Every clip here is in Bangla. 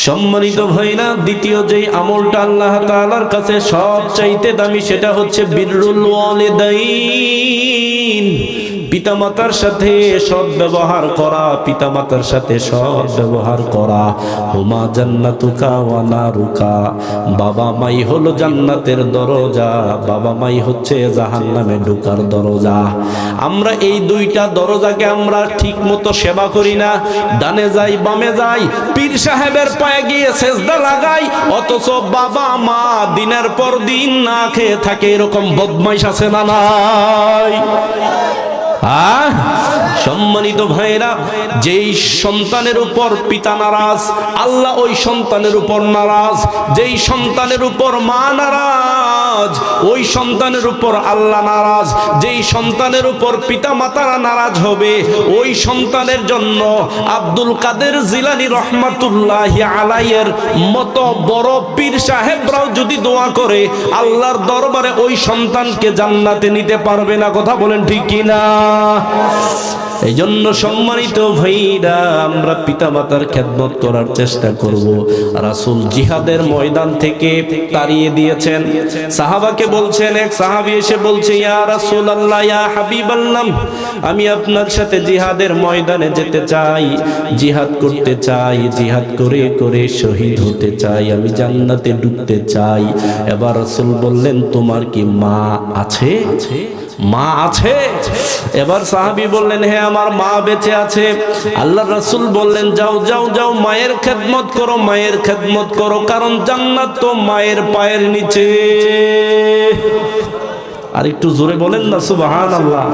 সম্মানিত ভাইরা, দ্বিতীয় যেই আমলটা আল্লাহ তাআলার কাছে সবচাইতে দামি সেটা হচ্ছে বিররুল ওয়ালিদাইন, পিতামাতার সাথে সৎ ব্যবহার করা, পিতামাতার সাথে সৎ ব্যবহার করা। হুমা জান্নাতুকা ওয়া নারুকা, বাবা মাই হলো জান্নাতের দরজা, বাবা মাই হচ্ছে জাহান্নামে ঢোকার দরজা। আমরা এই দুইটা দরজাকে আমরা ঠিক মতো সেবা করি না, ডানে যাই বামে যাই, পীর সাহেবের পায়ে গিয়ে সেজদা লাগাই, অথচ বাবা মা দিনের পর দিন না খেয়ে থাকে। এরকম বদমাইশ আছে না নাই? সম্মানিত ভাইরা, যেই সন্তানের উপর পিতা নারাজ, আল্লাহ ওই সন্তানের উপর নারাজ। যেই সন্তানের উপর মা নারাজ, ওই সন্তানের উপর আল্লাহ নারাজ। যেই সন্তানের উপর পিতা মাতারা নারাজ হবে, ওই সন্তানের জন্য আব্দুল কাদের জিলানী রহমাতুল্লাহি আলাইহির মতো বড় পীর সাহেবরাও যদি দোয়া করে, আল্লাহর দরবারে ওই সন্তানকে জান্নাতে নিতে পারবে না। কথা বলেন ঠিক কিনা? এই জন্য সম্মানিত ভাইরা, আমরা পিতামাতার খেদমত করার চেষ্টা করব। রাসূল জিহাদের ময়দান থেকে তাড়িয়ে দিয়েছেন। সাহাবাকে বলছেন, এক সাহাবী এসে বলছে, ইয়া রাসূলুল্লাহ, ইয়া হাবিবাল্লাহ, আমি আপনার সাথে জিহাদের ময়দানে যেতে চাই, জিহাদ করতে চাই, জিহাদ করে করে শহীদ হতে চাই, আমি জান্নাতে ঢুকতে চাই। এবার রাসূল বললেন, তোমার কি মা আছে? মা আছে? এবার সাহাবী বললেন, হ্যাঁ আমার মা বেঁচে আছে। আল্লাহর রাসূল বললেন, যাও যাও যাও, মায়ের খেদমত করো, মায়ের খেদমত করো, কারণ জান্নাত তো মায়ের পায়ের নিচে। আর একটু জোরে বলেন না সুবহানাল্লাহ।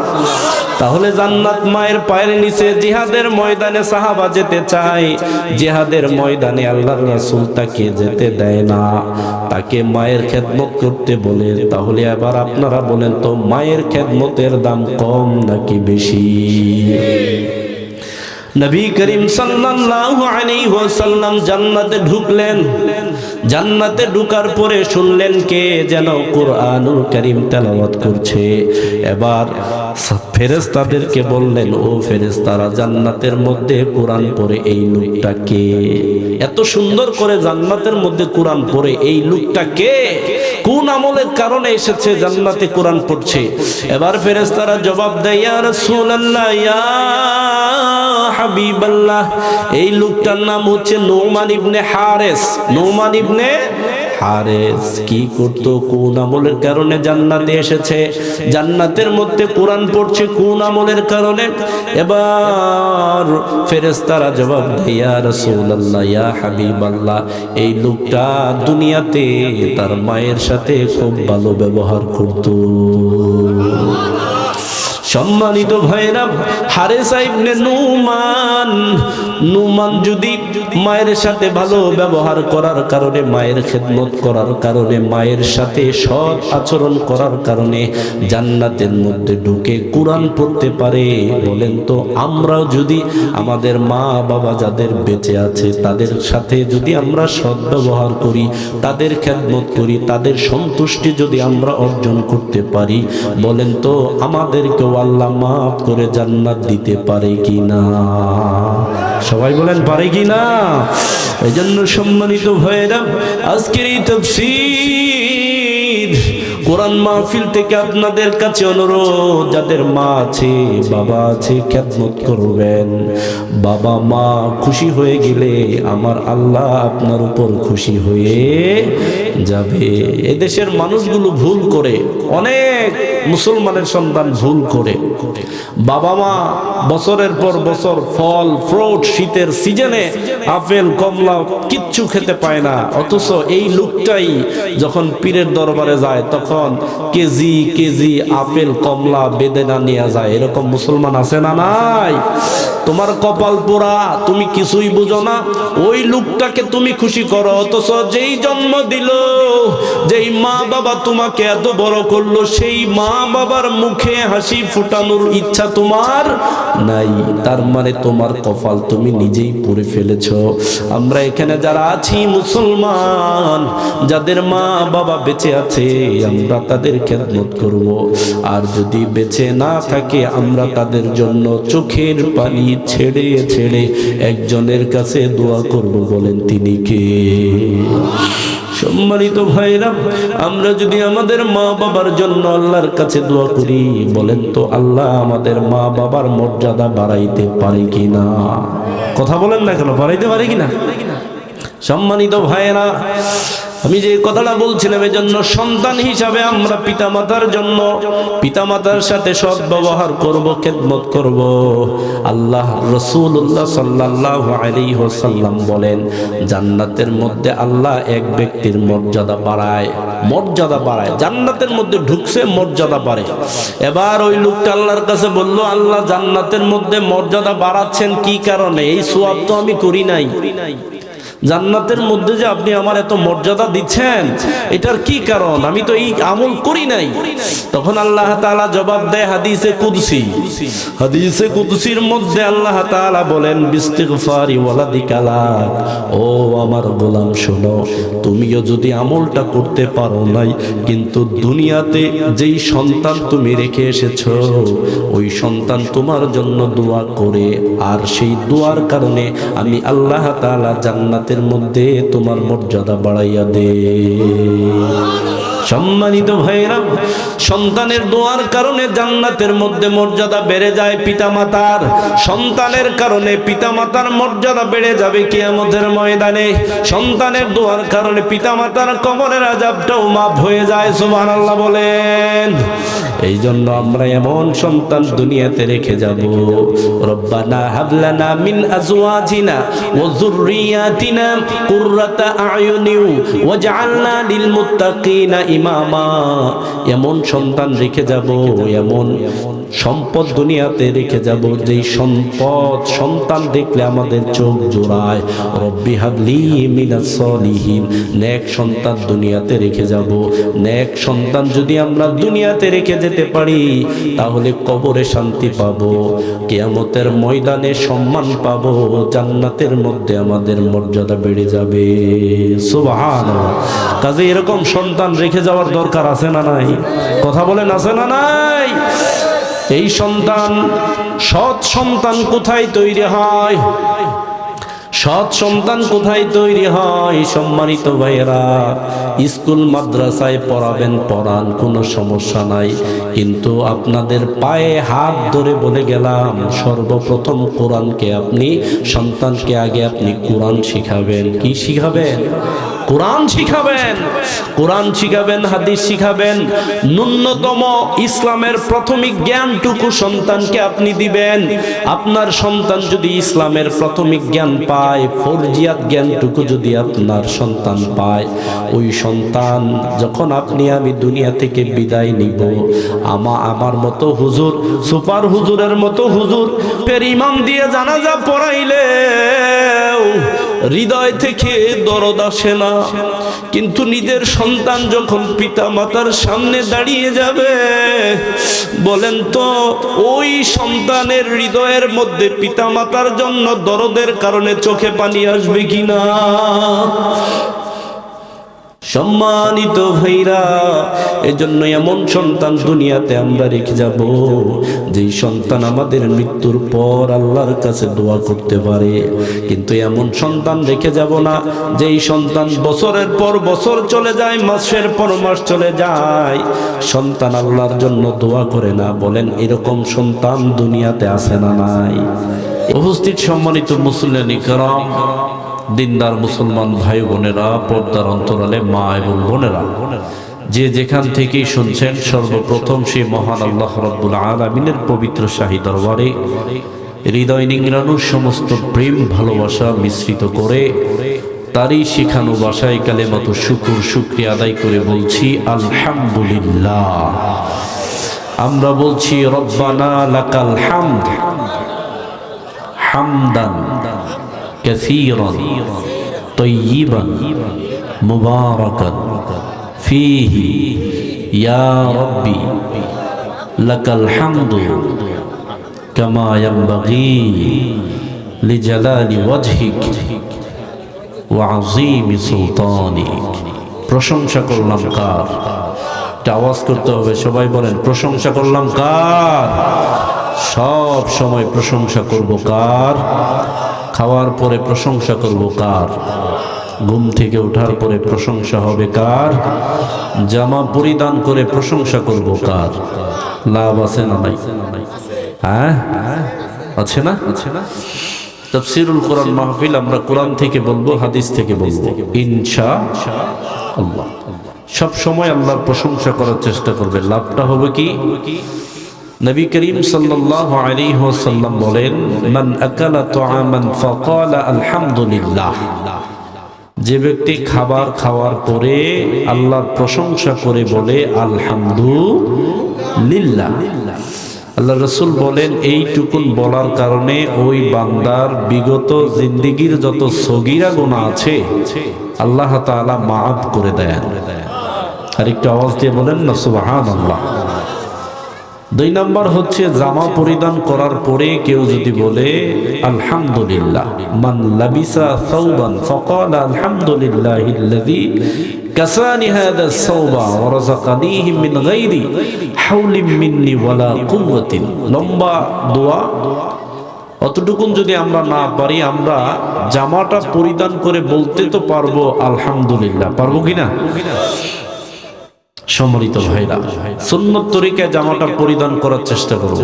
তাহলে জান্নাত মায়ের পায়ের নিচে। জিহাদের ময়দানে সাহাবা যেতে চায়, জিহাদের ময়দানে আল্লাহর রাসূল তাকে যেতে দেয় না, তাকে মায়ের খেদমত করতে বলে। তাহলে এবার আপনারা বলেন তো, মায়ের খেদমতের দাম কম নাকি বেশি? নবী করিম সাল্লাল্লাহু আলাইহি ওয়াসাল্লাম জান্নাতে ঢুকলেন। জান্নাতে ঢুকার পরে শুনলেন কে যেন কুরআনুল কারীম তেলাওয়াত করছে। এবার ফেরেশতাদেরকে বললেন, ও ফেরেশতারা, জান্নাতের মধ্যে কোরআন পড়ে এই লোকটা কে? এত সুন্দর করে জান্নাতের মধ্যে কোরআন পড়ে এই লোকটা কে? কোন আমলের কারণে এসেছে জান্নাতে কোরআন পড়ছে? এবার ফেরেশতারা জবাব দেয়, ইয়া রাসূলুল্লাহ, ইয়া হাবিবাল্লাহ, এই লোকটার নাম হচ্ছে নুমান ইবনে হারেস। নুমান ইবনে হারেস কি করতো? কোন আমলের কারণে জান্নাতে এসেছে? জান্নাতের মধ্যে কোরআন পড়ছে কোন আমলের কারণে? এবার ফেরেশতারা জবাব দেয়, ইয়া রাসূলুল্লাহ, ইয়া হাবিবাল্লাহ, এই লোকটা দুনিয়াতে তার মায়ের সাথে খুব ভালো ব্যবহার করত। সম্মানিত ভাইরা, হারেসা ইবনে নুমান, নুমান যদি মায়ের সাথে ভালো ব্যবহার করার কারণে, মায়ের খেদমত করার কারণে, মায়ের সাথে সৎ আচরণ করার কারণে জান্নাতের মধ্যে ঢুকে কোরআন পড়তে পারে, বলেন তো আমরাও যদি আমাদের মা বাবা যাদের বেঁচে আছে তাদের সাথে যদি আমরা সৎ ব্যবহার করি, তাদের খেদমত করি, তাদের সন্তুষ্টি যদি আমরা অর্জন করতে পারি, বলেন তো আমাদেরকেও আল্লাহ মাফ করে জান্নাত দিতে পারে কিনা? সবাই বলেন পারে কিনা? এই জন্য সম্মানিত ভাইরা, আজকের এই তাফসীর কোরআন মাহফিল থেকে আপনাদের কাছে অনুরোধ, যাদের মা আছে বাবা আছে খেদমত করবেন। বাবা মা খুশি হয়ে গেলে আমার আল্লাহ আপনার উপর খুশি হয়ে যাবে। এদেশের মানুষগুলো ভুল করে, অনেক মুসলমানের সন্তান ভুল করে, বাবা মা বছরের পর বছর ফল ফ্রুট, শীতের সিজনে আপেল কমলা কিচ্ছু খেতে পায় না, অথচ এই লোকটাই যখন পীরের দরবারে যায় তখন কেজি কেজি আপেল কমলা বেদেনা নিয়ে যায়। এরকম মুসলমান আছে না নাই? তোমার কপাল পোড়া, তুমি কিছুই বুঝো না। ওই লোকটাকে তুমি খুশি করো, অথচ যেই জন্ম দিল, যেই মা বাবা তোমাকে এত বড় করলো, সেই মা বাবার মুখে হাসি ফুটানোর ইচ্ছা তোমার নাই। তার মানে তোমার কপাল তুমি নিজেই পুড়ে ফেলেছ। আমরা এখানে যারা আছি মুসলমান, যাদের মা বাবা বেঁচে আছে, আমরা আমরা তাদের খেদমত করব। আর যদি বেঁচে না থাকে আমরা তাদের জন্য চোখের পানি ছেড়ে ছেড়ে একজনের কাছে দোয়া করব। বলেন তিনি কে? সম্মানিত ভাইরা, আমরা যদি আমাদের মা বাবার জন্য আল্লাহর কাছে দোয়া করি, বলেন তো আল্লাহ আমাদের মা বাবার মর্যাদা বাড়াইতে পারে কিনা? কথা বলেন না কেন, বাড়াইতে পারে কিনা? সম্মানিত ভাইরা, আমি যে কথাটা বলছিলাম, এজন্য সন্তান হিসাবে আমরা পিতামাতার জন্য পিতামাতার সাথে সৎ ব্যবহার করব, খেদমত করব। আল্লাহ রাসূলুল্লাহ সাল্লাল্লাহু আলাইহি ওয়াসাল্লাম বলেন, জান্নাতের মধ্যে আল্লাহ এক ব্যক্তির মর্যাদা বাড়ায়, মর্যাদা বাড়ায়। জান্নাতের মধ্যে ঢুকছে, মর্যাদা বাড়ে। এবার ওই লোকটা আল্লাহর কাছে বলল, আল্লাহ জান্নাতের মধ্যে মর্যাদা বাড়াচ্ছেন কি কারণে? এই সওয়াব তো আমি করি নাই। জান্নাতের মধ্যে যে আপনি আমার এত মর্যাদা দিচ্ছেন, এটার কি কারণ? আমি তো এই আমল করি নাই। তখন আল্লাহ তাআলা জবাব দেয় হাদিসে কুদসি। হাদিসে কুদসির মধ্যে আল্লাহ তাআলা বলেন, বিস্তিগফারি ওয়ালাদিকালা, ও আমার গোলাম শোনো, তুমিও যদি আমলটা করতে পারো নাই, কিন্তু দুনিয়াতে যেই সন্তান তুমি রেখে এসেছো, ওই সন্তান তোমার জন্য দোয়া করে, আর সেই দোয়ার কারণে আমি আল্লাহ তাআলা জান্নাতের মধ্যে তোমার মর্যাদা বাড়াইয়া দে। সম্মানিত ভাইরা, সন্তানের দোয়ার কারণে জান্নাতের মধ্যে মর্যাদা বেড়ে যায় পিতামাতার। সন্তানের কারণে পিতামাতার মর্যাদা বেড়ে যাবে কিয়ামতের ময়দানে। সন্তানের দোয়ার কারণে পিতামাতার কবরের আযাবটাও মাফ হয়ে যায়। সুবহানাল্লাহ বলেন। এই জন্য আমরা এমন সন্তান দুনিয়াতে রেখে যাব, রব্বানা হাবলানা মিন আজওয়াজিনা ওয়া যুররিয়াতিনা কুররাতা আয়ুনি ওয়াজআলনা লিল মুত্তাকিনা ইমামা। এমন সন্তান রেখে যাব, এমন সম্পদ দুনিয়াতে রেখে যাব, যেই সম্পদ সন্তান দেখলে আমাদের চোখ জোড়ায়। রব্বি হাবলি মিনাস সলিহিন। নেক সন্তান দুনিয়াতে রেখে যাব। নেক সন্তান যদি আমরা দুনিয়াতে রেখে যেতে পারি, তাহলে কবরে শান্তি পাবো, কিয়ামতের ময়দানে সম্মান পাবো, জান্নাতের মধ্যে আমাদের মর্যাদা বেড়ে যাবে। সুবহানাল্লাহ। কাজে এরকম সন্তান রেখে যাওয়ার দরকার আছে না নাই? কথা বলেন, আছে না নাই? এই সন্তান, সৎ সন্তান কোথায় তৈরি হয়? সৎ সন্তান কোথায় তৈরি হয়? সম্মানিত ভাইয়েরা, স্কুল মাদ্রাসায় পড়াবেন, পড়ান, কোনো সমস্যা নাই, কিন্তু আপনাদের পায়ে হাত ধরে বলে গেলাম, সর্বপ্রথম কোরআনকে আপনি, সন্তানকে আগে আপনি কোরআন শিখাবেন। কি শিখাবেন? কোরআন শিখাবেন। কোরআন শিখাবেন, হাদিস শিখাবেন। ন্যূনতম ইসলামের প্রাথমিক জ্ঞানটুকু সন্তানকে আপনি দিবেন। আপনার সন্তান যদি ইসলামের প্রাথমিক জ্ঞান পায়, ফরজিয়াত জ্ঞানটুকু যদি আপনার সন্তান পায়, ওই সন্তান যখন আপনি আমি দুনিয়া থেকে বিদায় নিব, আমার মতো হুজুর, সুপার হুজুরের মতো হুজুর ফের ইমাম দিয়ে জানাজা পড়াইলে হৃদয় থেকে দরদ আসে না। কিন্তু নিজের সন্তান যখন পিতা মাতার সামনে দাঁড়িয়ে যাবে, বলেন তো ওই সন্তানের হৃদয়ের মধ্যে পিতা মাতার জন্য দরদের কারণে চোখে পানি আসবে কিনা? সম্মানিত ভাইরা, এজন্য এমন সন্তান দুনিয়াতে আমরা রেখে যাব, যেই সন্তান আমাদের মৃত্যুর পর আল্লাহর কাছে দোয়া করতে পারে। কিন্তু এমন সন্তান রেখে যাব না যেই সন্তান বছরের পর বছর চলে যায়, মাসের পর মাস চলে যায়, সন্তান আল্লাহর জন্য দোয়া করে না। বলেন, এরকম সন্তান দুনিয়াতে আছে না নাই? উপস্থিত সম্মানিত মুসল্লিয়ানে কিরাম, দিনদার মুসলমান ভাই বোনেরা, পর্দার অন্তরালে মা এবং বোনেরা, যে যেখান থেকেই শুনছেন, সর্বপ্রথম সেই মহান আল্লাহ রাব্বুল আলামিনের পবিত্র শাহী দরবারে হৃদয় নিংড়ানোর সমস্ত প্রেম ভালোবাসা মিশ্রিত করে তারই শিখানো ভাষায় কালেমাতু শুকর শুকরিয়া আদায় করে বলছি আলহামদুলিল্লাহ। আমরা বলছি রব্বানা লাকাল হামদ হামদান কাসীরান তাইয়িবান মুবারাকান ফীহি ইয়া রাব্বি লাকাল হামদু কামা ইয়ানবাগী লিজালালি ওয়াজহিক ওয়া আযীমি সুলতানিক। প্রশংসা করলাম কার? একটা আওয়াজ করতে হবে, সবাই বলেন প্রশংসা করলাম কার? সব সময় প্রশংসা করব কার? খাওয়ার পরে প্রশংসা করব কার? ঘুম থেকে ওঠার পরে প্রশংসা হবে কার? জামা পরিধান করে প্রশংসা করব কার? লাভ আছে না নাই? হ্যাঁ আছে না? তাফসীরুল কোরআন মাহফিল আমরা কোরআন থেকে বলবো, হাদিস থেকে বলবো ইনশাআল্লাহ। সব সময় আল্লাহর প্রশংসা করার চেষ্টা করবে। লাভটা হবে কি? নবী করিম সাল্লাল্লাহু আলাইহি ওয়াসাল্লাম বলেন, মান আকালা তুআমান ফাকালা আলহামদুলিল্লাহ, যে ব্যক্তি খাবার খাওয়ার পরে আল্লাহর প্রশংসা করে বলে আলহামদুলিল্লাহ, আল্লাহ রাসূল বলেন এইটুকুন বলার কারণে ওই বান্দার বিগত জিন্দেগীর যত সগীরা গুনাহ আছে আল্লাহ তাআলা মাফ করে দেন। আর একটু আওয়াজ দিয়ে বলেন না সুবহানাল্লাহ। 2 নাম্বার হচ্ছে জামা পরিধান করার পরে কেউ যদি বলে আলহামদুলিল্লাহ, মান লাবিসা সাওবান ফাকালা আলহামদুলিল্লাহিল্লাযী কাসানি হাযা সাওবা ওয়া রাযাকানিহি মিন গায়রি হাওলিন মিন্নি ওয়ালা কুওয়াতিন। লম্বা দোয়া, অতটুকুন যদি আমরা না পারি, আমরা জামাটা পরিধান করে বলতে তো পারবো আলহামদুলিল্লাহ, পারবো কিনা? সম্মানিত ভাইরা, সুন্নত তরিকায় জামাটা পরিধান করার চেষ্টা করব।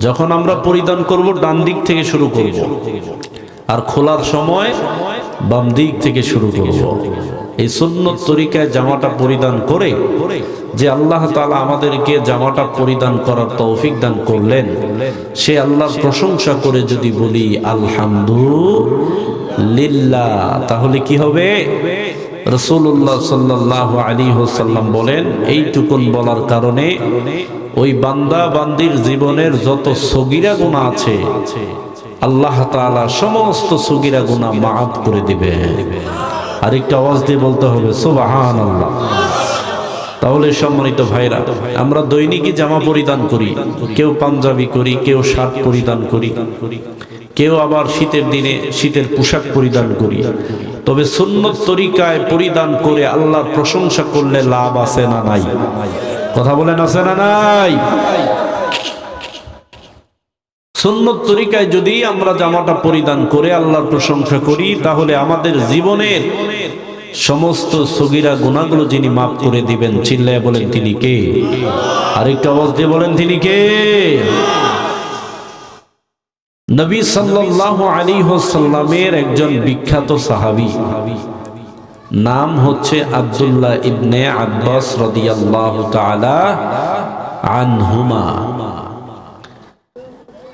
যখন আমরা পরিধান করব ডান দিক থেকে শুরু করব, আর খোলার সময় বাম দিক থেকে শুরু করব। এই সুন্নত তরিকায় জামাটা পরিধান করে যে আল্লাহ তাআলা আমাদেরকে জামাটা পরিধান করার তৌফিক দান করলেন, সে আল্লাহর প্রশংসা করে যদি বলি আলহামদুলিল্লাহ, তাহলে কি হবে? রাসূলুল্লাহ সাল্লাল্লাহু আলাইহি ওয়াসাল্লাম বলেন এইটুকুন বলার কারণে ওই বান্দা বান্দির জীবনের যত সগীরা গুনাহ আছে আল্লাহ তাআলা সমস্ত সগীরা গুনাহ মাফ করে দিবেন। আর একটা আওয়াজ দিয়ে বলতে হবে সুবহানাল্লাহ। তাহলে সম্মানিত ভাইরা, আমরা দৈনিকই জামা পরিধান করি, কেউ পাঞ্জাবি করি, কেউ শার্ট পরিধান করি, কেউ আবার শীতের দিনে শীতের পোশাক পরিধান করি। তবে সুন্নত তরিকায় পরিধান করে আল্লাহর প্রশংসা করলে লাভ আছে না নাই? কথা বলেন আছে না নাই? সুন্নত তরিকায় যদি আমরা জামাটা পরিধান করে আল্লাহর প্রশংসা করি, তাহলে আমাদের জীবনের সমস্ত সগীরা গুনাহগুলো যিনি মাফ করে দিবেন, চিল্লায় বলেন তিনি কে? আরেকটা আওয়াজ দিয়ে বলেন তিনি কে? নবী সাল্লাল্লাহু আলাইহি ওয়াসাল্লামের একজন বিখ্যাত সাহাবী, নাম হচ্ছে আব্দুল্লাহ ইবনে আব্বাস রাদিয়াল্লাহু তাআলা আনহুমা।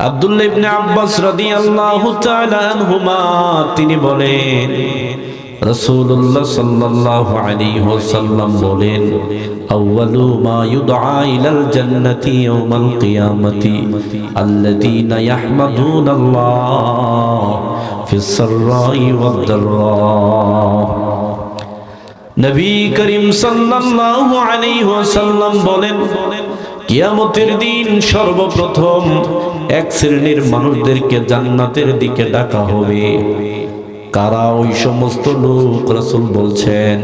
আব্দুল্লাহ ইবনে আব্বাস রাদিয়াল্লাহু তাআলা আনহুমা তিনি বলেন, রাসূলুল্লাহ সাল্লাল্লাহু আলাইহি ওয়াসাল্লাম বলেন, আউয়ালু মা ইউদআ ইলাল জান্নাতি ইয়াউমাল কিয়ামাতি আল্লাযীনা ইয়াহমাদুনাল্লাহ ফিস সাররাই ওয়াদ দাররা। নবী করিম সাল্লাল্লাহু আলাইহি ওয়াসাল্লাম বলেন, কিয়ামতের দিন সর্বপ্রথম এক শ্রেণীর মানুষদেরকে জান্নাতের দিকে ডাকা হবে। কারা ওই সমস্ত লোক? রাসূল বলছেন,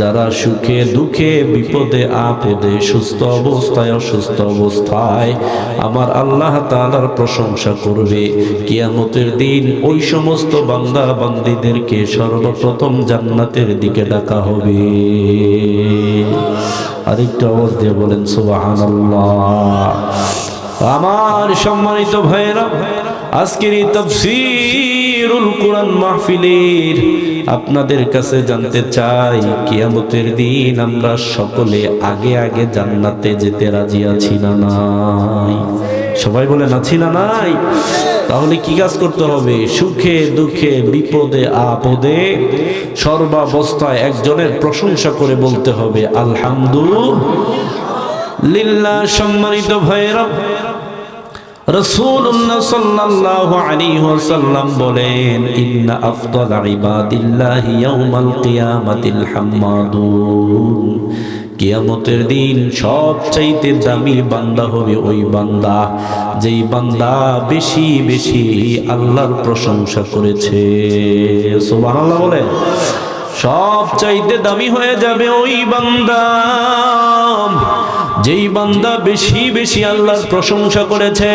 যারা সুখে দুঃখে বিপদে আপদে সুস্থ অবস্থায় অসুস্থ অবস্থায় আমার আল্লাহ তাআলার প্রশংসা করবে। কিয়ামতের দিন ওই সমস্ত বান্দা বান্দীদেরকে সর্বপ্রথম জান্নাতের দিকে ডাকা হবে। আরেকটা আওয়াজ দিয়ে বলেন সুবহানাল্লাহ। আমার সম্মানিত ভাইরা, আজকের এই তাফসীরুল কোরআন মাহফিলের আপনাদের কাছে জানতে চাই, কিয়ামতের দিন আমরা সকলে আগে আগে জান্নাতে যেতে রাজি আছি না নাই? সবাই বলেন আছি না নাই? তাহলে কি কাজ করতে হবে? সুখে দুঃখে বিপদে আপদে সর্বাবস্থায় একজনের প্রশংসা করে বলতে হবে আলহামদুলিল্লাহ। সম্মানিত ভাইরা, রাসূলুল্লাহ সাল্লাল্লাহু আলাইহি ওয়াসাল্লাম বলেন, ইন্না আফদাল ইবাদিল্লাহি ইয়াউমাল কিয়ামাতিল হাম্মাদুন। কিয়ামতের দিন সবচাইতে দামি বান্দা হবে ওই বান্দা যেই বান্দা বেশি বেশি আল্লাহর প্রশংসা করেছে। সুবহানাল্লাহ বলেন। সব চাইতে দামি হয়ে যাবে ওই বান্দা যেই বান্দা বেশি বেশি আল্লাহর প্রশংসা করেছে।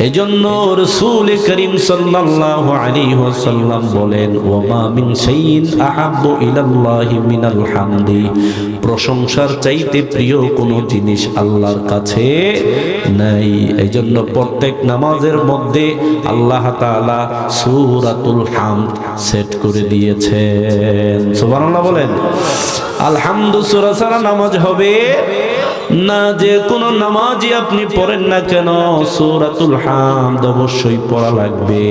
এজন্য রাসূল করিম সাল্লাল্লাহু আলাইহি ওয়াসাল্লাম বলেন, ওয়া মিন শাইইন আহাব্বু ইলাল্লাহি মিনাল হামদি, প্রশংসার চাইতে প্রিয় কোনো জিনিস আল্লাহর কাছে নাই। এজন্য প্রত্যেক নামাজের মধ্যে আল্লাহ তাআলা সূরাতুল হামদ সেট করে দিয়েছেন। সুবহানাল্লাহ বলেন। আলহামদু সূরা ছাড়া নামাজ হবে না। যে কোনো নামাজই আপনি পড়েন না কেন, সূরাতুল হামদ অবশ্যই পড়া লাগবে।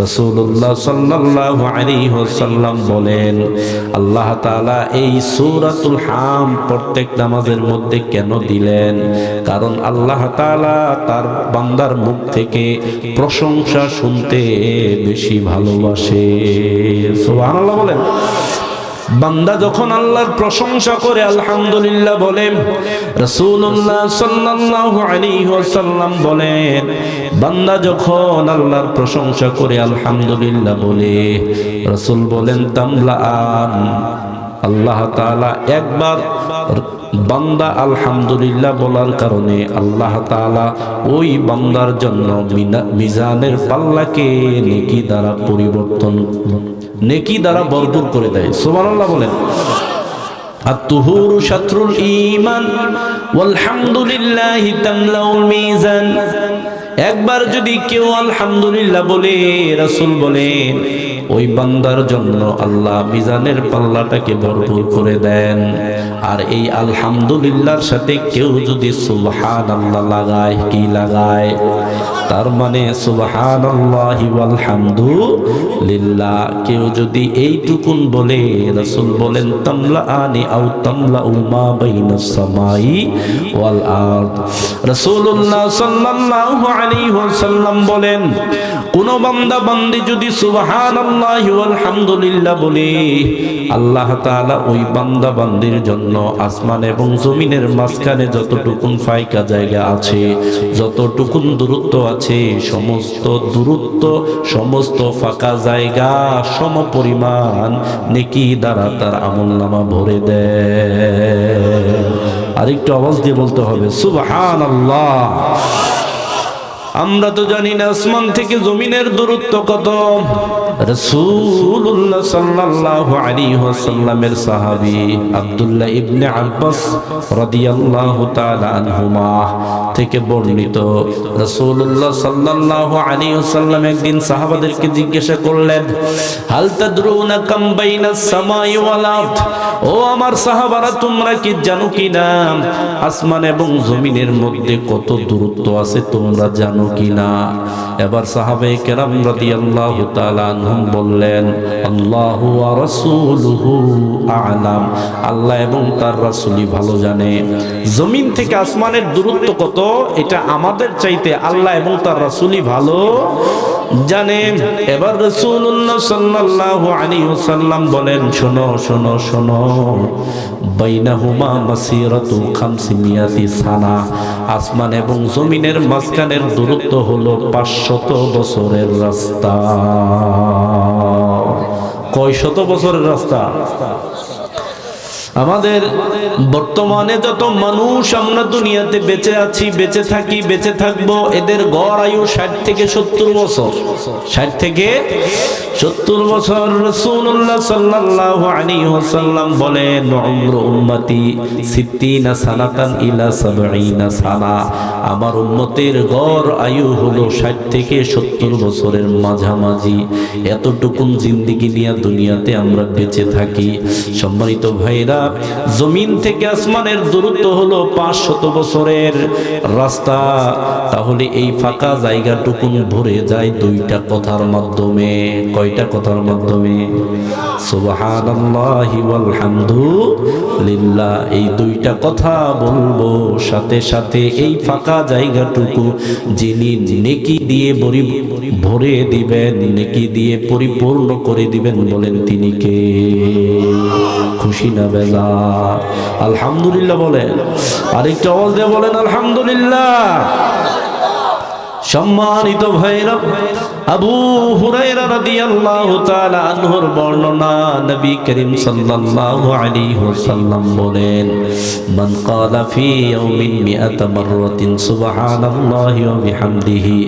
রাসূলুল্লাহ সাল্লাল্লাহু আলাইহি ওয়াসাল্লাম বলেন, আল্লাহ তাআলা এই সূরাতুল হামদ প্রত্যেক নামাজের মধ্যে কেন দিলেন? কারণ আল্লাহ তাআলা তার বান্দার মুখ থেকে প্রশংসা শুনতে বেশি ভালোবাসে। সুবহানাল্লাহ বলেন। বান্দা যখন আল্লাহর প্রশংসা করে আলহামদুলিল্লাহ বলে, রাসূলুল্লাহ সাল্লাল্লাহু আলাইহি ওয়াসাল্লাম বলেন, বান্দা যখন আল্লাহর প্রশংসা করে আলহামদুলিল্লাহ বলে, রাসূল বলেন তামলাআন, আল্লাহ তাআলা একবার বান্দা আলহামদুলিল্লাহ বলার কারণে আল্লাহ তাআলা ওই বান্দার জন্য মিজানের পাল্লাকে নেকি দ্বারা পরিবর্তন, নেকি দ্বারা ভরপুর করে দেয়। সুবহানাল্লাহ বলেন। আত-তুহুরু শাতরুল ঈমান ওয়াল হামদুলিল্লাহি তামলাউল মিজান। একবার যদি কেউ আলহামদুলিল্লাহ বলে, রাসূল বলেন ওই বান্দার জন্য আল্লাহ মিজানের পাল্লাটাকে ভরপুর করে দেন। আর এই আলহামদুলিল্লাহর সাথে কেউ যদি সুবহানাল্লাহ লাগায়, কি লাগায়? তার মানে সুবহানাল্লাহি ওয়াল হামদুলিল্লাহ কেউ যদি এইটুকুন বলে, রাসূল বলেন তামলাআনি আও তামলাউ মা বাইনাস সামাই ওয়াল আরদ। রাসূলুল্লাহ সাল্লাল্লাহু আলাইহি ওয়াসাল্লাম বলেন, কোন বান্দা বান্দি যদি সুবহানাল্লাহি ওয়াল হামদুলিল্লাহ বলে, আল্লাহ তাআলা ওই বান্দা বান্দির জন্য আসমান এবং জমিনের মাঝখানে যতটুকুন ফাঁকা জায়গা আছে, যতটুকুন দূরত্ব আছে, সমস্ত দূরত্ব, সমস্ত ফাঁকা জায়গা সমপরিমাণ নেকি দ্বারা তার আমলনামা ভরে দেয়। আরেকটু আওয়াজ দিয়ে বলতে হবে সুবহানাল্লাহ। আমরা তো জানি না আসমান থেকে জমিনের দূরত্ব কত। রাসূলুল্লাহ সাল্লাল্লাহু আলাইহি ওয়াসাল্লামের সাহাবী আব্দুল্লাহ ইবনে আব্বাস রাদিয়াল্লাহু তাআলা আনহুমা থেকে বর্ণিত, রাসূলুল্লাহ সাল্লাল্লাহু আলাইহি ওয়াসাল্লাম একদিন সাহাবাদেরকে জিজ্ঞাসা করলেন, হাল তাদরুনা কাম বাইনাস সামাই ওয়াল আরদ, ও আমার সাহাবারা তোমরা কি জানো কিনা আসমান এবং জমিনের মধ্যে কত দূরত্ব আছে, তোমরা জানো কিনা? এবার সাহাবায়ে কেরাম রাদিয়াল্লাহু তাআলা আনহুম বললেন, আল্লাহু ওয়া রাসূলুহু আ'লাম, আল্লাহ এবং তার রাসূলই ভালো জানে। জমিন থেকে আসমানের দূরত্ব কত এটা আমাদের চাইতে আল্লাহ এবং তার রাসূলই ভালো জানে। এবার রাসূলুল্লাহ সাল্লাল্লাহু আলাইহি ওয়াসাল্লাম বলেন, শোনো শোনো শোনো, বাইনাহুমা মাসিরাতু 500 সানা, আসমান এবং জমিনের মাঝখানের দূরত্ব হলো 500 বছরের রাস্তা। কয় শত বছরের রাস্তা? আমাদের বর্তমানে যত মানুষ আমরা দুনিয়াতে বেঁচে আছি, বেঁচে থাকি, বেঁচে থাকবো, এদের গড় আয়ু 60 থেকে 70 বছর। 60 থেকে 70 বছর। রাসূলুল্লাহ সাল্লাল্লাহু আলাইহি ওয়াসাল্লাম বলেন, উমরু উম্মতি 60 সানাতান ইলা 70 সানা, আমার উম্মতের গড় আয়ু হলো 60 থেকে 70 বছরের মাঝামাঝি। এতটুকুন জিন্দেগি নিয়ে দুনিয়াতে আমরা বেঁচে থাকি। সম্মানিত ভাইরা, জমিন থেকে আসমানের দূরত্ব হলো 500 বছরের রাস্তা। তাহলে এই ফাঁকা জায়গাটুকুন ভরে যায় দুইটা কথার মাধ্যমে। কয়টা কথার মাধ্যমে? সুবহানাল্লাহি ওয়াল হামদুলিল্লাহ। এই দুইটা কথা বলবো, সাথে সাথে এই ফাঁকা জায়গাটুকু যিনি নেকি দিয়ে ভরে দিবেন, নেকি দিয়ে পরিপূর্ণ করে দিবেন, বলেন তিনি কে? খুশি না বেজা? আলহামদুলিল্লাহ বলেন। আরেকটা আওয়াজ দিয়ে বলেন আলহামদুলিল্লাহ। সম্মানিত ভাইরা, আবু হুরায়রা রাদিয়াল্লাহু তাআলা আনহুর বর্ণনা, নবী করিম সাল্লাল্লাহু আলাইহি ওয়াসাল্লাম বলেন, মান ক্বালা ফি ইয়াউমিন মিআতা মাররাতিন সুবহানাল্লাহি ওয়া বিহামদিহি,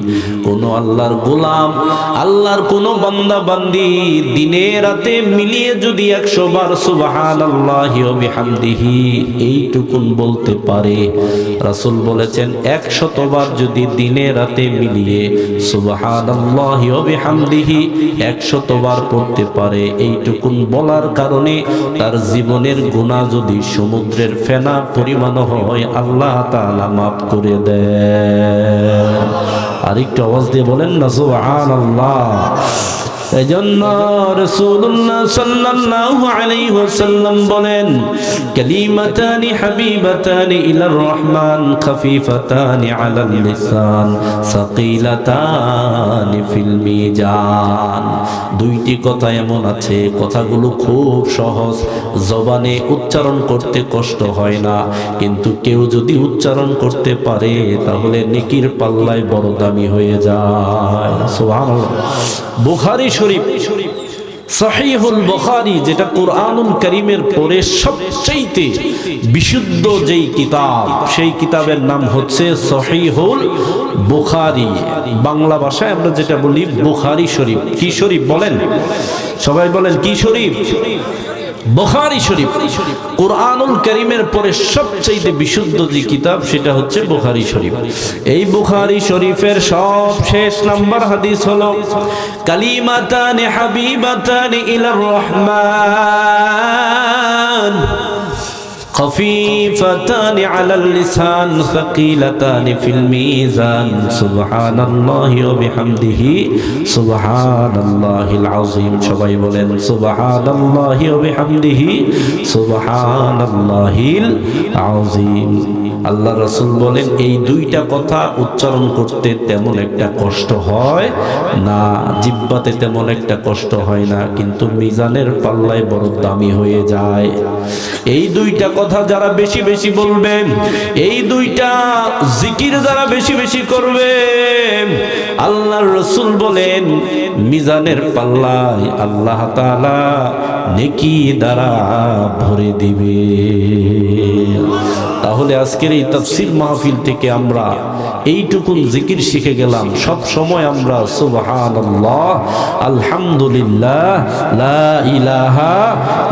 কোন আল্লাহর গোলাম, আল্লাহর কোন বান্দা বান্দি দিনে রাতে মিলিয়ে যদি 100 বার সুবহানাল্লাহি ওয়া বিহামদিহি এইটুকুন বলতে পারে, রাসূল বলেছেন 100 বার যদি দিনে রাতে মিলিয়ে সুবহানাল্লাহি ওয়া বিহামদিহি 100 বার পড়তে পারে, এইটুকুন বলার কারণে তার জীবনের গুনাহ যদি সমুদ্রের ফেনা পরিমাণ হয়, আল্লাহ তাআলা মাফ করে দেন। আর একটু আওয়াজ দিয়ে বলেন না সুবহানাল্লাহ। এজন্য রাসূলুল্লাহ সাল্লাল্লাহু আলাইহি ওয়াসাল্লাম বলেন, কালিমাতানি হাবিবাতানি ইলার রহমান খাফিফাতানি আলাল লিসান সাকিলাতানি ফিল মিজান। দুইটি কথা এমন আছে, কথাগুলো খুব সহজ, জবানে উচ্চারণ করতে কষ্ট হয় না, কিন্তু কেউ যদি উচ্চারণ করতে পারে তাহলে নেকির পাল্লায় বড় দামি হয়ে যায়। সুবহানাল্লাহ। বুখারী শরীফ, সহিহুল বুখারী, যেটা কুরআনুল কারীমের পরে সবচেয়ে বিশুদ্ধ যেই কিতাব, সেই কিতাবের নাম হচ্ছে সহিহুল বুখারী। বাংলা ভাষায় আমরা যেটা বলি বুখারী শরীফ। কি শরীফ বলেন? সবাই বলেন কি শরীফ? বুখারী শরীফ। কুরআনুল কারীমের পরে সবচেয়ে বিশুদ্ধ যে কিতাব সেটা হচ্ছে বুখারী শরীফ। এই বুখারী শরীফের সবশেষ নাম্বার হাদিস হলো, কালিমাতানি হাবিবাতানি ইলার রহমান خفيفتان على اللسان ثقيلتان في الميزان سبحان الله وبحمده سبحان الله العظيم। সবাই বলেন سبحان الله وبحمده سبحان الله العظيم। আল্লাহ রাসূল বলেন, এই দুইটা কথা উচ্চারণ করতে তেমন একটা কষ্ট হয় না, জিহ্বাতে তেমন একটা কষ্ট হয় না, কিন্তু মিজানের পাল্লায় বড় দামি হয়ে যায়। এই দুইটা কথা যারা বেশি বেশি বলবেন, এই দুইটা জিকির যারা বেশি বেশি করবে, আল্লাহর রাসূল বলেন মিজানের পাল্লায় আল্লাহ তাআলা নেকি দ্বারা ভরে দিবে। তাহলে আজকের এই তাফসীর মাহফিল থেকে আমরা এইটুকুন জিকির শিখে গেলাম, সব সময় আমরা সুবহানাল্লাহ, আলহামদুলিল্লাহ, লা ইলাহা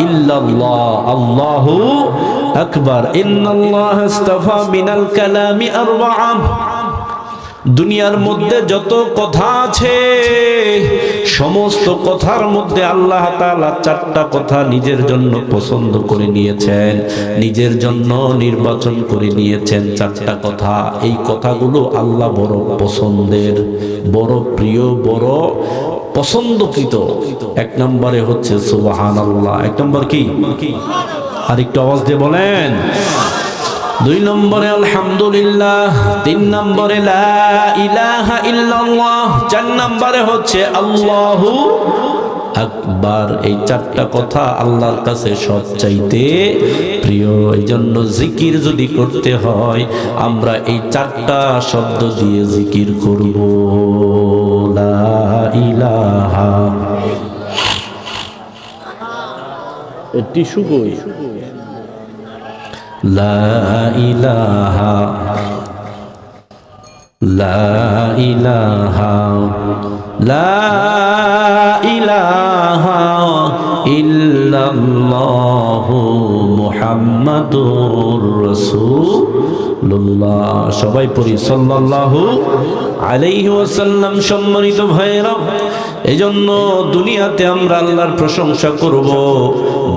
ইল্লাল্লাহ, আল্লাহু আকবার, ইন্নাল্লাহা ইসতাফা মিনাল কালামি আরবা'a। দুনিয়ার মধ্যে যত কথা আছে, সমস্ত কথার মধ্যে আল্লাহ তাআলা 4টা কথা নিজের জন্য পছন্দ করে নিয়েছেন, নিজের জন্য নির্বাচন করে নিয়েছেন 4টা কথা। এই কথাগুলো আল্লাহ বড় পছন্দের, বড় প্রিয়, বড় পছন্দকৃত। 1 নম্বরে হচ্ছে সুবহানাল্লাহ। 1 নম্বর কি? আর একটু আওয়াজ দিয়ে বলেন। 2 নম্বরে আলহামদুলিল্লাহ, 3 নম্বরে লা ইলাহা ইল্লাল্লাহ, 4 নম্বরে হচ্ছে আল্লাহু আকবার। এই 4টা কথা আল্লাহর কাছে সবচাইতে প্রিয়। এই জন্য জিকির যদি করতে হয় আমরা এই 4টা শব্দ দিয়ে জিকির করব। লা ইলাহা, টিস্যু কই? লা ইলাহা, লা ইলাহা, লা ইলাহা ইল্লাল্লাহু মুহাম্মাদুর রাসূলুল্লাহ। সবাই পড়ি সাল্লাল্লাহু আলাইহি ওয়াসাল্লাম। সম্মানিত ভাইরা, এজন্য দুনিয়াতে আমরা আল্লাহর প্রশংসা করব।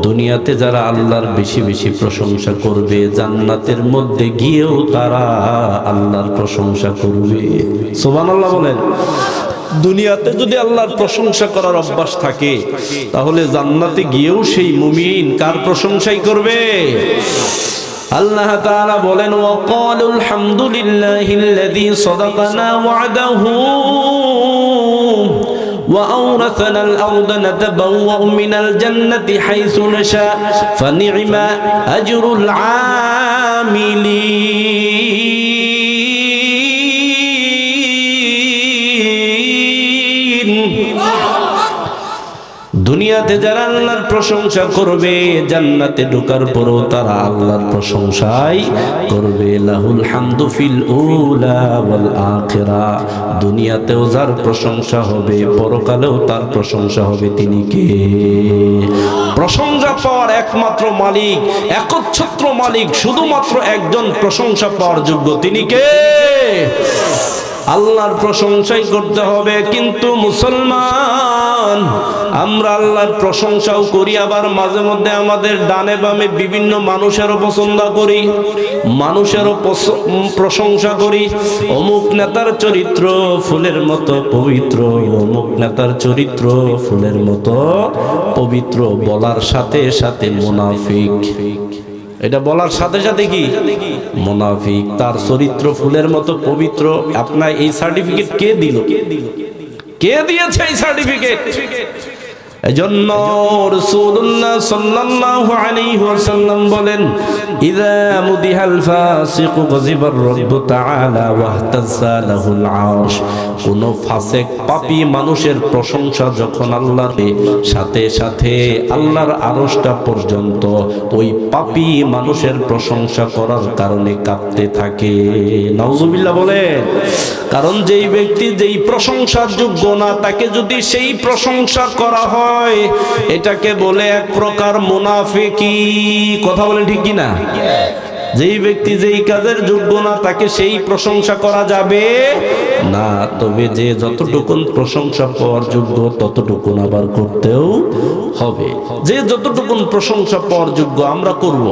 দুনিয়াতে যারা আল্লাহর বেশি বেশি প্রশংসা করবে, জান্নাতের মধ্যে গিয়েও তারা আল্লাহর প্রশংসা করবে। সুবহানাল্লাহ বলেন। দুনিয়াতে যদি আল্লাহর প্রশংসা করার অভ্যাস থাকে, তাহলে জান্নাতে গিয়েও সেই মুমিন কার প্রশংসাই করবে? আল্লাহ তাআলা বলেন, ওয়াকালুল হামদুলিল্লাহিল্লাযী সাদাকানা ওয়া'দাহু وأورثنا الأرض نتبوأ من الجنة حيث نشاء فنعم أجر العاملين। দুনিয়াতে যারা আল্লাহর প্রশংসা করবে জান্নাতে ঢোকার পরও তারা আল্লাহর প্রশংসাই করবে। লাহুল হামদু ফিল উলা ওয়াল আখিরা, দুনিয়াতেও যার প্রশংসা হবে পরকালেও তার প্রশংসা হবে। তিনি কে? প্রশংসা পাওয়ার একমাত্র মালিক, একচ্ছত্র মালিক, শুধুমাত্র একজন প্রশংসা পাওয়ার যোগ্য। তিনি কে? আল্লাহর প্রশংসাই করতে হবে। কিন্তু মুসলমান আমরা আল্লাহর প্রশংসাও করি, আবার মাঝে মধ্যে আমাদের ডানে বামে বিভিন্ন মানুষেরও পছন্দ করি, মানুষেরও প্রশংসা করি। অমুক নেতার চরিত্র ফুলের মতো পবিত্র, অমুক নেতার চরিত্র ফুলের মতো পবিত্র, বলার সাথে সাথে মুনাফিক। এটা বলার সাথে সাথে কি? মুনাফিক। তার চরিত্র ফুলের মতো পবিত্র। আপনার এই সার্টিফিকেট কে দিল? কে দিয়েছে এই সার্টিফিকেট? এজন্য রাসূলুল্লাহ সাল্লাল্লাহু আলাইহি ওয়াসাল্লাম বলেন, ইযা মুদিহাল ফাসিকু গযিবার রাব্বু তাআলা ওয়াহতাযা লাহুল আরশ। কোন ফাসিক পাপী মানুষের প্রশংসা যখন আল্লাহর সাথে সাথে আল্লাহর আরশটা পর্যন্ত ওই পাপী মানুষের প্রশংসা করার কারণে কাঁপতে থাকে। নাউজুবিল্লাহ বলেন। কারণ যেই ব্যক্তি যেই প্রশংসার যোগ্য না, তাকে যদি সেই প্রশংসা করা হয় এটাকে বলে এক প্রকার মুনাফিকি। কথা বলেন ঠিক কি না? যেই ব্যক্তি যেই কাজের যোগ্য না তাকে সেই প্রশংসা করা যাবে না। তবে যে যতটুকুন প্রশংসা পাওয়ার যোগ্য ততটুকুন আবার করতেও হবে। যে যতটুকুন প্রশংসা পাওয়ার যোগ্য আমরা করব,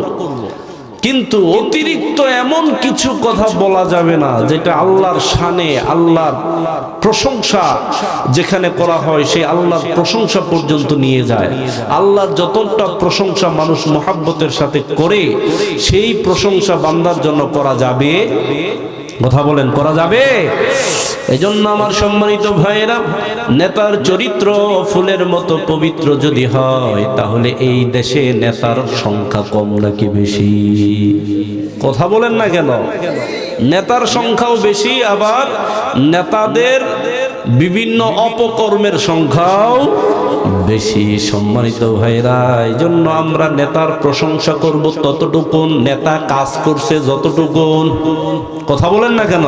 কিন্তু অতিরিক্ত এমন কিছু কথা বলা যাবে না যেটা আল্লাহর শানে, আল্লাহর প্রশংসা যেখানে করা হয় সেই আল্লাহর প্রশংসা পর্যন্ত নিয়ে যায়। আল্লাহর যতটা প্রশংসা মানুষ মুহাব্বতের সাথে করে সেই প্রশংসা বান্দার জন্য করা যাবে। কথা বলেন, করা যাবে? এজন্য আমার সম্মানিত ভাইয়েরা, নেতার চরিত্র ফুলের মতো পবিত্র যদি হয় তাহলে এই দেশে নেতার সংখ্যা কম নাকি বেশি? কথা বলেন না কেন? নেতার সংখ্যাও বেশি, আবার নেতাদের বিভিন্ন অপকর্মের সংখ্যাও বেশি। সম্মানিত ভাইরা, এই জন্য আমরা নেতার প্রশংসা করব ততটুকুন, নেতা কাজ করছে যতটুকুন। কথা বলেন না কেন?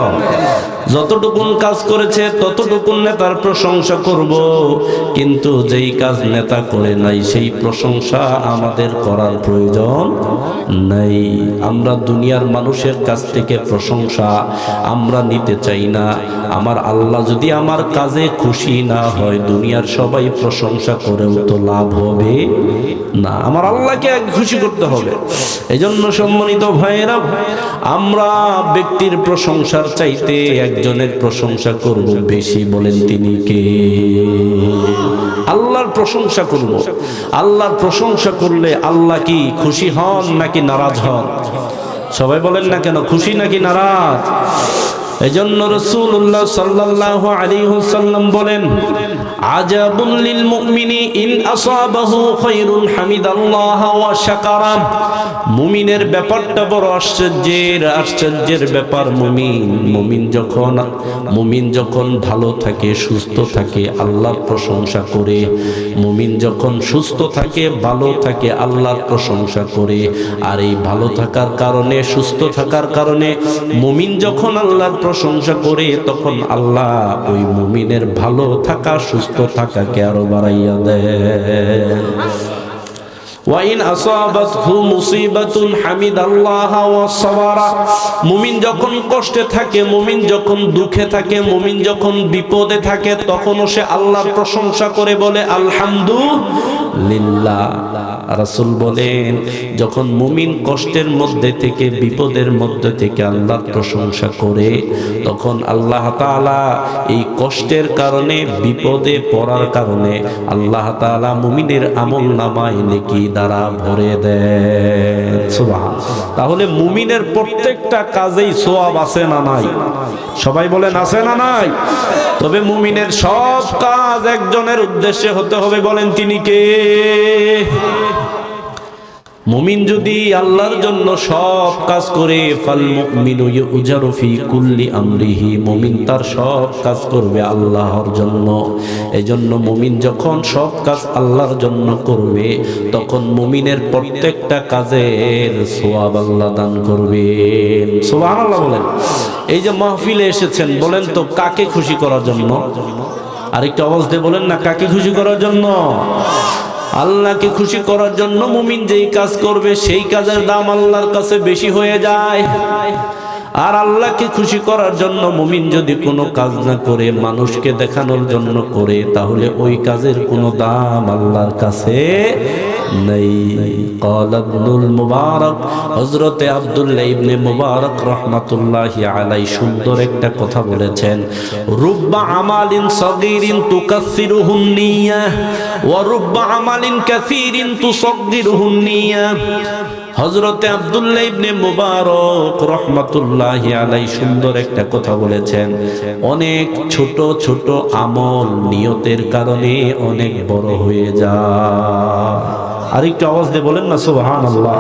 যতটুকুন কাজ করেছে ততটুকুন নেতার প্রশংসা করব, কিন্তু যেই কাজ নেতা করে নাই সেই প্রশংসা আমাদের করার প্রয়োজন নাই। আমরা দুনিয়ার মানুষের কাছ থেকে প্রশংসা আমরা নিতে চাই না। আমার আল্লাহ যদি আমার কাজে খুশি না হয় দুনিয়ার সবাই প্রশংসা করেও তো লাভ হবে না। আমার আল্লাহকে আগে খুশি করতে হবে। এজন্য সম্মানিত ভাইয়েরা, আমরা ব্যক্তির প্রশংসার চাইতে একজনের প্রশংসা করব বেশি। বলেন তিনি কে? আল্লাহর প্রশংসা করব। আল্লাহর প্রশংসা করলে আল্লাহ কি খুশি হন নাকি নারাজ হন? সবাই বলেন না কেন, খুশি নাকি নারাজ? এজন্য রাসূলুল্লাহ সাল্লাল্লাহু আলাইহি ওয়াসাল্লাম বলেন, আজাবুল লিল মুমিনি ইন আসাবাহু খায়রুন হামিদাল্লাহ ওয়া শাকারা। মুমিনের ব্যাপারটা বড় আশ্চর্যের ব্যাপার। মুমিন যখন ভালো থাকে, সুস্থ থাকে, আল্লাহর প্রশংসা করে। মুমিন যখন সুস্থ থাকে, ভালো থাকে, আল্লাহর প্রশংসা করে। আর এই ভালো থাকার কারণে, সুস্থ থাকার কারণে মুমিন যখন আল্লাহর প্রশংসা করে তখন আল্লাহ ওই মুমিনের ভালো থাকা, সুস্থ থাকাকে আরো বাড়াইয়া দেয়। ওয়াইন আসাবাতহু মুসিবাতুন হামিদাল্লাহ ওয়া সাবারা। মুমিন যখন কষ্টে থাকে, মুমিন যখন দুঃখে থাকে, মুমিন যখন বিপদে থাকে তখনও সে আল্লাহর প্রশংসা করে, বলে আলহামদুলিল্লাহ। রাসূল বলেন, যখন মুমিন কষ্টের মধ্যে থেকে, বিপদের মধ্যে থেকে আল্লাহর প্রশংসা করে তখন আল্লাহ তাআলা এই কষ্টের কারণে, বিপদে পড়ার কারণে আল্লাহ তাআলা মুমিনের আমলনামায় নেকি দ্বারা ভরে দেন। সুবহানাল্লাহ। তাহলে মুমিনের প্রত্যেকটা কাজেই সওয়াব আছে না নাই? সবাই বলেন আছে না নাই? তবে মুমিনের সব কাজ একজনের উদ্দেশ্যে হতে হবে। বলেন তিনি কে? মুমিন যদি আল্লাহর জন্য সব কাজ করে, ফাল মুমিনু ইউজারু ফি কুল্লি আমরিহি, মুমিন তার সব কাজ করবে আল্লাহর জন্য। এজন্য মুমিন যখন সব কাজ আল্লাহর জন্য করবে, তখন মুমিনের প্রত্যেকটা কাজের সওয়াব আল্লাহ দান করবেন। সুবহানাল্লাহ বলেন। এই যে মাহফিলে এসেছেন, বলেন তো কাকে খুশি করার জন্য? আরেকটা আওয়াজ দিয়ে বলেন না, কাকে খুশি করার জন্য? আল্লাহকে খুশি করার জন্য মুমিন যেই কাজ করবে, সেই কাজের দাম আল্লাহর কাছে বেশি হয়ে যায়। আর আল্লাহকে খুশি করার জন্য মুমিন যদি কোনো কাজ না করে, মানুষকে দেখানোর জন্য করে, তাহলে ওই কাজের কোনো দাম আল্লাহর কাছে নেই। ক্বালা ইবনুল মুবারক, হযরতে আব্দুল্লাহ ইবনে মুবারক রাহমাতুল্লাহি আলাইহি সুন্দর একটা কথা বলেছেন, রুব্বা আমালিন সাগীরিন তুকাসসিরুহুন নিয়াহ ওয়া রুব্বা আমালিন কাসীরিন তুসাগগিরুহুন নিয়াহ। হযরতে আব্দুল্লাহ ইবনে মুবারক রাহমাতুল্লাহি আলাইহি সুন্দর একটা কথা বলেছেন, অনেক ছোট ছোট আমল নিয়তের কারণে অনেক বড় হয়ে যায়। আরেকটু আওয়াজ দিয়ে বলেন না সুবহানাল্লাহ।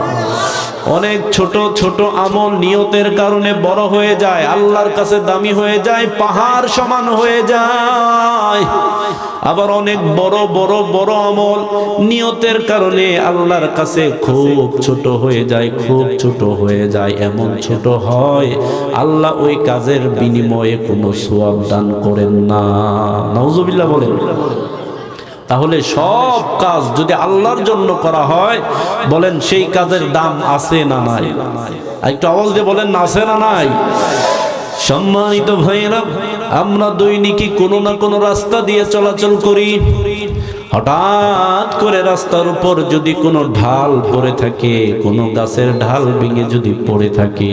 অনেক ছোট ছোট আমল নিয়তের কারণে বড় হয়ে যায়, আল্লাহর কাছে দামি হয়ে যায়, পাহাড় সমান হয়ে যায়। আবার অনেক বড় বড় বড় আমল নিয়তের কারণে আল্লাহর কাছে খুব ছোট হয়ে যায়, খুব ছোট হয়ে যায়। এমন ছোট হয় আল্লাহ ওই কাজের বিনিময়ে কোনো সওয়াব দান করেন না। নাউজুবিল্লাহ বলেন। তাহলে সব কাজ যদি আল্লাহর জন্য করা হয়, বলেন সেই কাজের দাম আছে না নাই? একটু আওয়াজ দিয়ে বলেন না, আছে না নাই? সম্মানিত ভাইরা, আমরা দৈনিকই কোনো না কোনো রাস্তা দিয়ে চলাচল করি। হঠাৎ করে রাস্তার উপর যদি কোনো ঢাল পড়ে থাকে, কোনো গাছের ঢাল ভেঙে যদি পড়ে থাকে,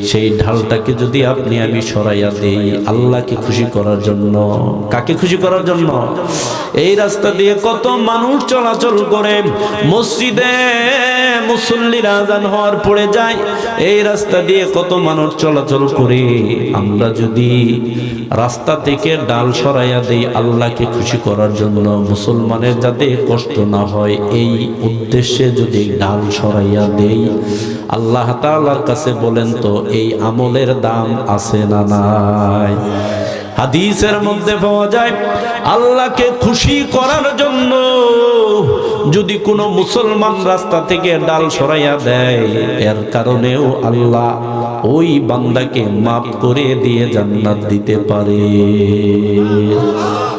সেই ঢালটাকে যদি আপনি আমি সরাইয়া দেই আল্লাহকে খুশি করার জন্য, কাকে খুশি করার জন্য? এই রাস্তা দিয়ে কত মানুষ চলাচল করে, মসজিদে মুসল্লিরা আযান হওয়ার পড়ে যায়, এই রাস্তা দিয়ে কত মানুষ চলাচল করে। আমরা যদি রাস্তা থেকে ডাল সরাইয়া দেই আল্লাহকে খুশি করার জন্য, মুসলমানের যাতে কষ্ট না হয় এই উদ্দেশ্যে যদি ডাল সরাইয়া দেই, আল্লাহ তাআলার কাছে বলেন তো এই আমলের দাম আছে না নাই? হাদিসের মধ্যে পাওয়া যায়, আল্লাহকে খুশি করার জন্য যদি কোনো মুসলমান রাস্তা থেকে ডাল সরাইয়া দেয়, এর কারণেও আল্লাহ ওই বান্দাকে মাফ করে দিয়ে জান্নাত দিতে পারে।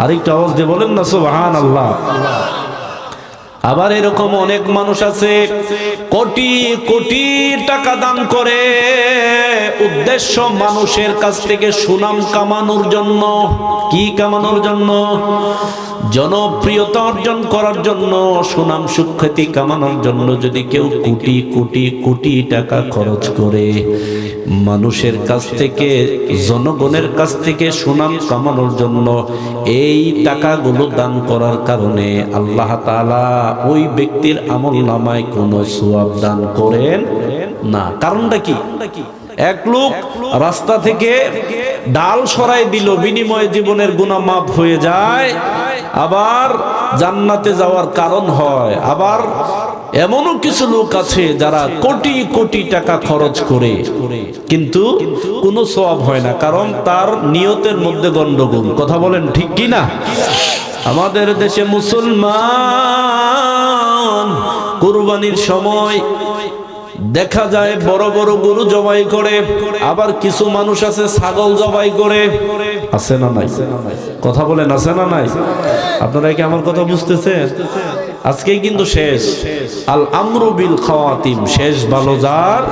আরেকটা আওয়াজ দিয়ে বলেন না সুবহানাল্লাহ। আবার এরকম অনেক মানুষ আছে কোটি কোটি টাকা দান করে, উদ্দেশ্য মানুষের কাছ থেকে সুনাম কামানোর জন্য। কি কামানোর জন্য? জনপ্রিয়তা অর্জন করার জন্য, সুনাম সুখ্যাতি কামানোর জন্য যদি কেউ কোটি কোটি কোটি টাকা খরচ করে মানুষের কাছ থেকে, জনগণের কাছ থেকে সুনাম কামানোর জন্য, এই টাকাগুলো দান করার কারণে আল্লাহ তাআলা ওই ব্যক্তির আমলনামায় কোনো সওয়াব দান করেন না। কারণটা কি? এক লোক রাস্তা থেকে ডাল সরাই দিল, বিনিময়ে জীবনের গুনাহ মাফ হয়ে যায়, আবার জান্নাতে যাওয়ার কারণ হয়। আবার এমনও কিছু লোক আছে যারা কোটি কোটি টাকা খরচ করে কিন্তু কোনো সওয়াব হয় না, কারণ তার নিয়তের মধ্যে গন্ডগোল। কথা বলেন ঠিক কি না? আমাদের দেশে মুসলমান কুরবানির সময় দেখা যায় বড় বড় গরু জবাই করে, আবার কিছু মানুষ আছে ছাগল জবাই করে। আছে না নাই? কথা বলেন আছে না নাই? আপনারা কি আমার কথা বুঝতেছেন? আজকেই কিন্তু শেষ। আল আমরু বিল খাওয়াতিম, শেষ ভালো যার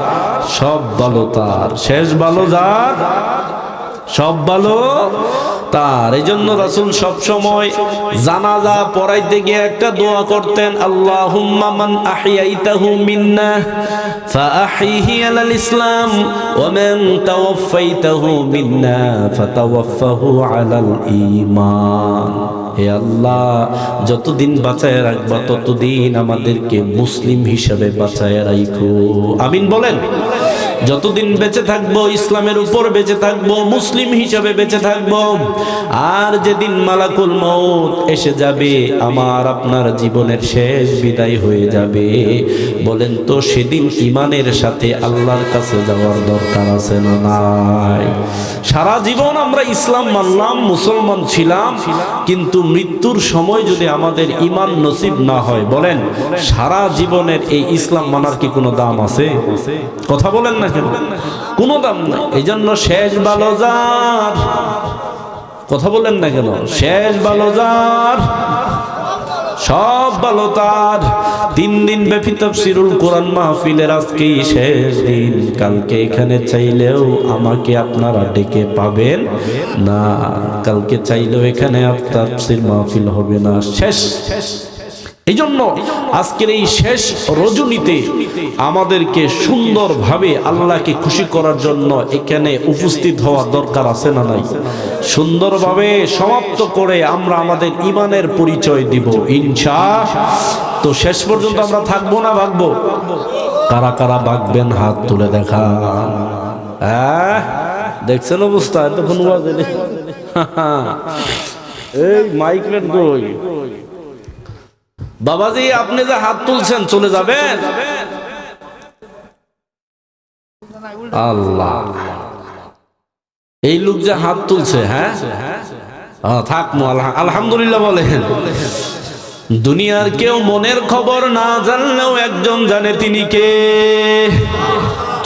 সব ভালো তার, শেষ ভালো যার সব ভালো তার। এই জন্য রাসূল সব সময় জানাজা পড়াইতে গিয়ে একটা দোয়া করতেন, আল্লাহুম্মা মান আহইয়াইতাহু মিন্না ফাআহইহি আলাল ইসলাম ওয়া মান তাওয়াফাইতাহু মিন্না ফাতাওয়াফাহু আলাল ঈমান। হে আল্লাহ, যতদিন বাঁচায় রাখবা ততদিন আমাদেরকে মুসলিম হিসেবে বাঁচায় রাখো। আমিন বলেন। যতদিন বেঁচে থাকবো ইসলামের উপর বেঁচে থাকবো, মুসলিম হিসাবে বেঁচে থাকবো। আর যেদিন মালাকুল মউত এসে যাবে, আমার আপনার জীবনের শেষ বিদায় হয়ে যাবে, বলেন তো সেদিন ঈমানের সাথে আল্লাহর কাছে যাওয়ার দরকার আছে না নাই? সারা জীবন আমরা ইসলাম মানলাম, মুসলমান ছিলাম, কিন্তু মৃত্যুর সময় যদি আমাদের ঈমান নসিব না হয়, বলেন সারা জীবনের এই ইসলাম মানার কি কোনো দাম আছে? কথা বলেন না কেন? কোনো দাম নাই। এই জন্য শেষ ভালো যার, কথা বলেন না কেন? শেষ ভালো যার, সব ভালো তার। 3 দিন ব্যাপী তাফসীরুল কোরআন মাহফিলের আজকেই শেষ দিন। কালকে এখানে চাইলেও আমাকে আপনারা ডেকে পাবেন না, কালকে চাইলেও এখানে তাফসীর মাহফিল হবে না, শেষ। এই জন্য আজকের এই শেষ রজনীতে আমাদেরকে সুন্দরভাবে আল্লাহকে খুশি করার জন্য এখানে উপস্থিত হওয়া দরকার আছে না নাই? সুন্দরভাবে সমাপ্ত করে আমরা আমাদের ঈমানের পরিচয় দিব ইনশাআল্লাহ। তো শেষ পর্যন্ত আমরা থাকবো না ভাগবো? কারা কারা ভাগবেন হাত তুলে দেখান। দেখছেন অবস্থা? এতক্ষণ এই মাইকলেট কই বাবাজি? আপনি যে হাত তুলছেন চলে যাবেন? আল্লাহ, এই লোক যে হাত তুলছে, হ্যাঁ থাক, আলহামদুলিল্লাহ বলেন। দুনিয়ার কেউ মনের খবর না জানলেও একজন জানে, তিনি কে?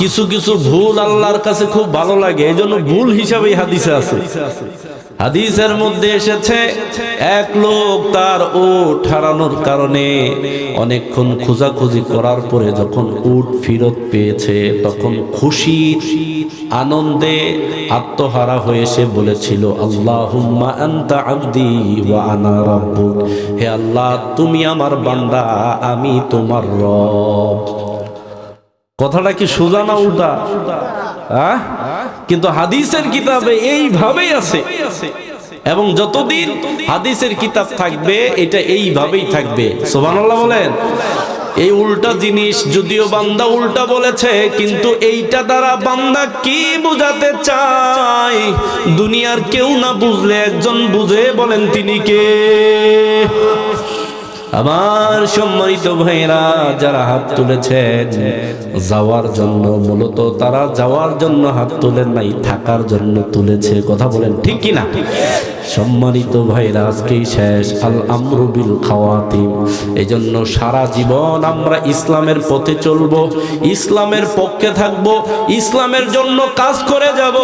কিছু কিছু ভুল আল্লাহর কাছে খুব ভালো লাগে, এই জন্য ভুল হিসাবে হাদিসে আছে। হাদিসের মধ্যে এসেছে, এক লোক তার উট হারানোর কারণে অনেকক্ষণ খোঁজাখুঁজি করার পরে যখন উট ফেরত পেয়েছে, তখন খুশির আনন্দে আত্মহারা হয়ে সে বলেছিল, আল্লাহুম্মা আনতা আবদি ওয়া আনা রাব্বুক, হে আল্লাহ তুমি আমার বান্দা, আমি তোমার রব। কথাটা কি সোজা না উল্টা? কিন্তু হাদিসের কিতাবে এইভাবেই আছে, এবং যতদিন হাদিসের কিতাব থাকবে এটা এইভাবেই থাকবে। সুবহানাল্লাহ বলেন। এই উল্টা জিনিস যদিও বান্দা উল্টা বলেছে, কিন্তু এইটা দ্বারা বান্দা কি বুঝাতে চায় দুনিয়ার কেউ না বুঝলে একজন বুঝে, বলেন তিনি কে? আমার সম্মানিত ভাইরা, যারা হাত তুলেছেন যাওয়ার জন্য, মূলত তারা যাওয়ার জন্য হাত তোলেন নাই, থাকার জন্য তুলেছে। কথা বলেন ঠিক কিনা? সম্মানিত ভাইরা, আজকেই শেষ, আল আমরু বিল খাওয়াতিম। এই জন্য সারা জীবন আমরা ইসলামের পথে চলব, ইসলামের পক্ষে থাকব, ইসলামের জন্য কাজ করে যাব।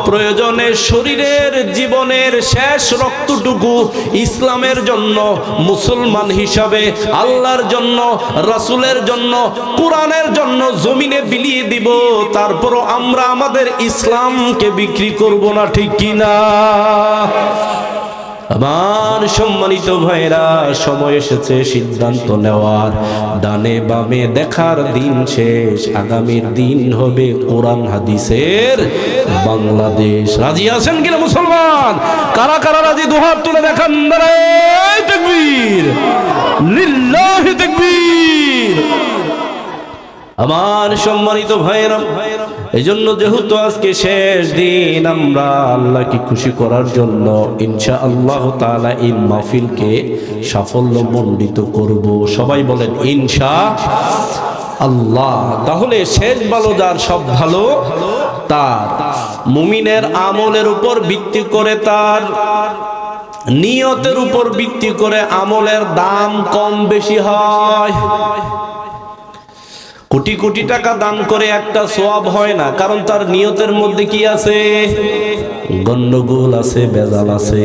প্রয়োজনে শরীরের জীবনের শেষ রক্তটুকু ইসলামের জন্য, মুসলমান হিসাবে আল্লাহর জন্য, রাসূলের জন্য, কোরআনের জন্য জমিনে বিলিয়ে দিব। তারপরও আমরা আমাদের ইসলামকে বিক্রি করব না, ঠিক কিনা? আমার সম্মানিত ভাইরা, সময় এসেছে সিদ্ধান্ত নেওয়ার। ডানে বামে দেখার দিন শেষ, আগামীর দিন হবে কোরআন হাদিসের বাংলাদেশ। রাজি আছেন কিনা মুসলমান? কারা কারা রাজি? দুহাত তুলে দেখান। নারায়ে তাকবীর, লিল্লাহি তাকবীর। আমার সম্মানিত ভাইরা, এই জন্য যেহেতু আজকে শেষ দিন, আমরা আল্লাহকে খুশি করার জন্য ইনশাআল্লাহ তাআলা এই মাহফিলকে সাফল্য মণ্ডিত করব। সবাই বলেন ইনশাআল্লাহ। তাহলে শেষ ভালো যার, সব ভালো তার। মুমিনের আমলের উপর ভিত্তি করে, তার নিয়তের উপর ভিত্তি করে আমলের দাম কম বেশি হয়। কোটি কোটি টাকা দান করে একটা সওয়াব হয় না, কারণ তার নিয়তের মধ্যে কি আছে? গন্ডগোল আছে, বেজাল আছে।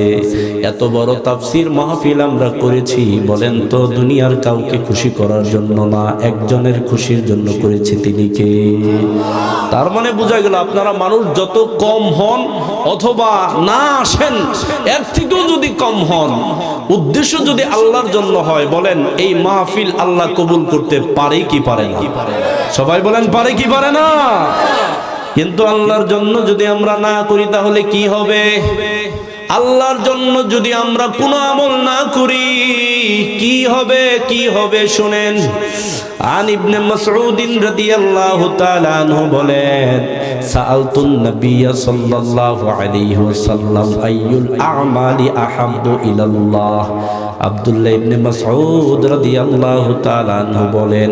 এত বড় তাফসীর মাহফিল আমরা করেছি, বলেন তো দুনিয়ার কাউকে খুশি করার জন্য না, একজনের খুশির জন্য করেছি, তিনি কে? তার মানে বোঝা গেল, আপনারা মানুষ যত কম হন অথবা না আসেন, এর থেকেও যদি কম হন, উদ্দেশ্য যদি আল্লাহর জন্য হয়, বলেন এই মাহফিল আল্লাহ কবুল করতে পারে কি পারে না? সবাই বলেন পারে কি পারে না? কিন্তু আল্লাহর জন্য যদি আমরা না করি, তাহলে কি হবে? আল্লাহর জন্য যদি আমরা কোনো আমল না করি কি হবে শুনেন। আন ইবনে মাসউদ রাদিয়াল্লাহু তাআলা আনহু বলেন, সাআলতুন নবিয়্য সাল্লাল্লাহু আলাইহি ওয়াসাল্লাম আইয়ুল আমালি আহাব্বু ইলাল্লাহ। আব্দুল্লাহ ইবনে মাসউদ রাদিয়াল্লাহু তাআলা আনহু বলেন,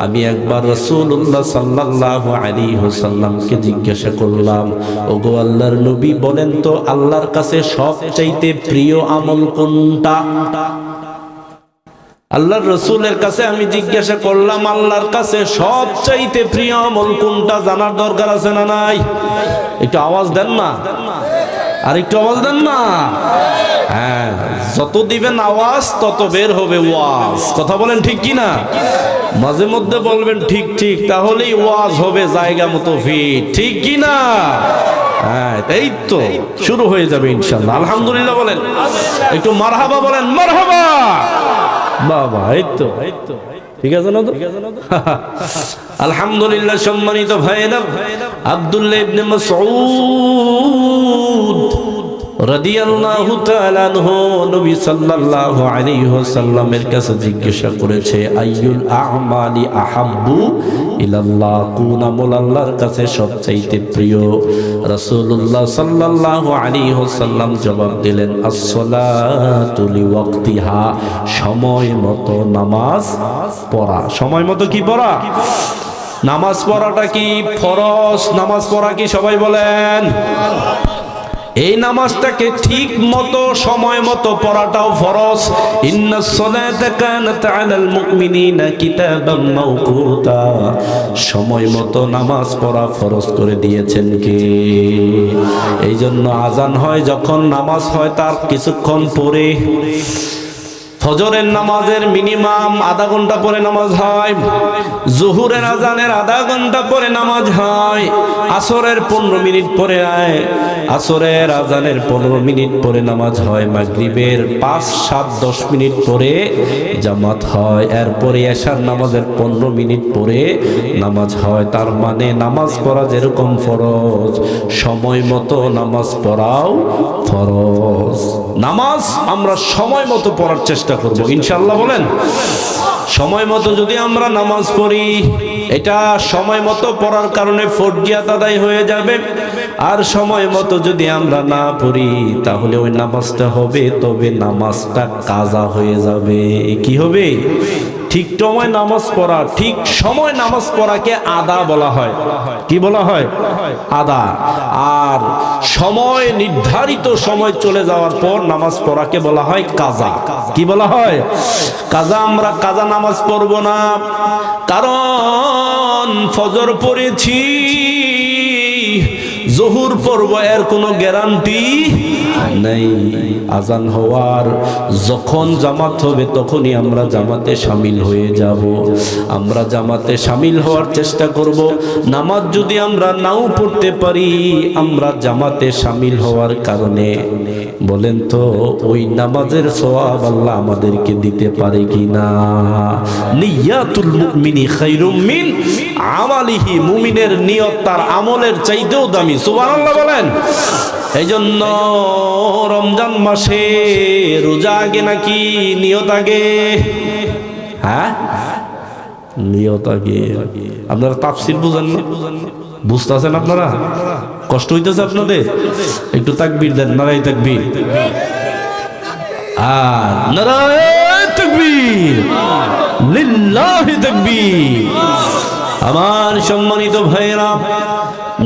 আমি একবার রাসূলুল্লাহ সাল্লাল্লাহু আলাইহি ওয়াসাল্লামকে জিজ্ঞাসা করলাম, ওগো আল্লাহর নবী বলেন তো আল্লাহর কাছে সবচাইতে প্রিয় আমল কোনটা? আল্লাহর রাসূলের কাছে আমি জিজ্ঞাসা করলাম, আল্লাহর কাছে সবচাইতে প্রিয় আমল কোনটা? জানার দরকার আছে না নাই? একটু আওয়াজ দেন না, আর একটু আওয়াজ দেন না। হ্যাঁ, যত দিবেন আওয়াজ তত বের হবে ওয়াজ। কথা বলেন ঠিক কি না? মাঝে মধ্যে বলবেন ঠিক ঠিক, তাহলেই ওয়াজ হবে জায়গা মতো ফিট, ঠিক কি না? হ্যাঁ, এই তো শুরু হয়ে যাবে ইনশাআল্লাহ। আলহামদুলিল্লাহ বলেন, একটু মারহাবা বলেন, মারহাবা। বাবা, এই তো ঠিক আছে না তো? আলহামদুলিল্লাহ। সম্মানিত ভাইরা, আব্দুল্লাহ ইবনে মাসউদ রাদিয়াল্লাহু তাআলা আনহু নবী সাল্লাল্লাহু আলাইহি ওয়াসাল্লামের কাছে জিজ্ঞাসা করেছে, আইয়ুল আমালি আহাব্বু ইলাল্লাহ, কোন আমল আল্লাহর কাছে সবচাইতে প্রিয়? রাসূলুল্লাহ সাল্লাল্লাহু আলাইহি ওয়াসাল্লাম জবাব দিলেন, আস-সালাতু লিওয়াক্তিহা, সময় মতো নামাজ পড়া। সময় মতো কি পড়া? নামাজ পড়াটা কি ফরজ? নামাজ পড়া কি সবাই বলেন? এই নামাজটাকে ঠিক মতো সময় মতো পড়াটাও ফরজ। ইন্নাস সালাতা কানাত আলাল মুমিনিনা কিতাবাম মাওকুতা, সময় মতো নামাজ পড়া ফরজ করে দিয়েছেন কে? এই জন্য আজান হয় যখন, নামাজ হয় তার কিছুক্ষণ পরে। ফজরের নামাজের মিনিমাম আধা ঘন্টা পরে নামাজ হয়, জোহরের আজানের আধা ঘন্টা পরে নামাজ হয়, আসরের 15 মিনিট পরে হয়, আসরের আজানের 15 মিনিট পরে নামাজ হয়, মাগরিবের 5, 7, 10 মিনিট পরে জামাত হয়, এরপরে এশার নামাজের 15 মিনিট পরে নামাজ হয়। তার মানে নামাজ পড়া যেরকম ফরজ, সময় মতো নামাজ পড়াও ফরজ। নামাজ আমরা সময় মতো পড়ার চেষ্টা করব ইনশাআল্লাহ। বলেন, সময় মতো যদি আমরা নামাজ পড়ি, এটা সময় মতো পড়ার কারণে ফরজিয়াত আদায় হয়ে যাবে। আর সময় মতো যদি আমরা না পড়ি তাহলে ওই নামাজটা হবে, তবে নামাজটা কাজা হয়ে যাবে। কি হবে? ঠিক সময় নামাজ পড়া, ঠিক সময় নামাজ পড়াকে আদা বলা হয়। কি বলা হয়? আদা। আর সময় নির্ধারিত সময় চলে যাওয়ার পর নামাজ পড়াকে বলা হয় কাজা। কি বলা হয়? কাজা। আমরা কাজা নামাজ পড়ব না, কারণ ফজর পড়েছি, জোহর পড়ব, এর কোনো গ্যারান্টি নেই। আজান হওয়ার যখন জামাত হবে তখনই আমরা জামাতে শামিল হয়ে যাব। আমরা জামাতে শামিল হওয়ার চেষ্টা করব। নামাজ যদি আমরা নাও পড়তে পারি, আমরা জামাতে শামিল হওয়ার কারণে বলেন তো ওই নামাজের সওয়াব আল্লাহ আমাদেরকে দিতে পারে কিনা? নিয়াতুল মুমিনি খায়রুম মিন আমালিহি, মুমিনের নিয়ত তার আমলের চাইতেও দামি। সুবহানাল্লাহ বলেন। এই জন্য রমজান মাসে রোজা আগে নাকি নিয়ত আগে? হ্যাঁ, নিয়ত আগে। আপনারা তাফসীর বুঝেন না? বুঝতেছেন আপনারা? কষ্ট হইতেছে আপনাদের? একটু তাকবীর দেন, নারায়ে তাকবীর। আর নারায়ে তাকবীর, লিল্লাহি তাকবীর। আমার সম্মানিত ভাইরা,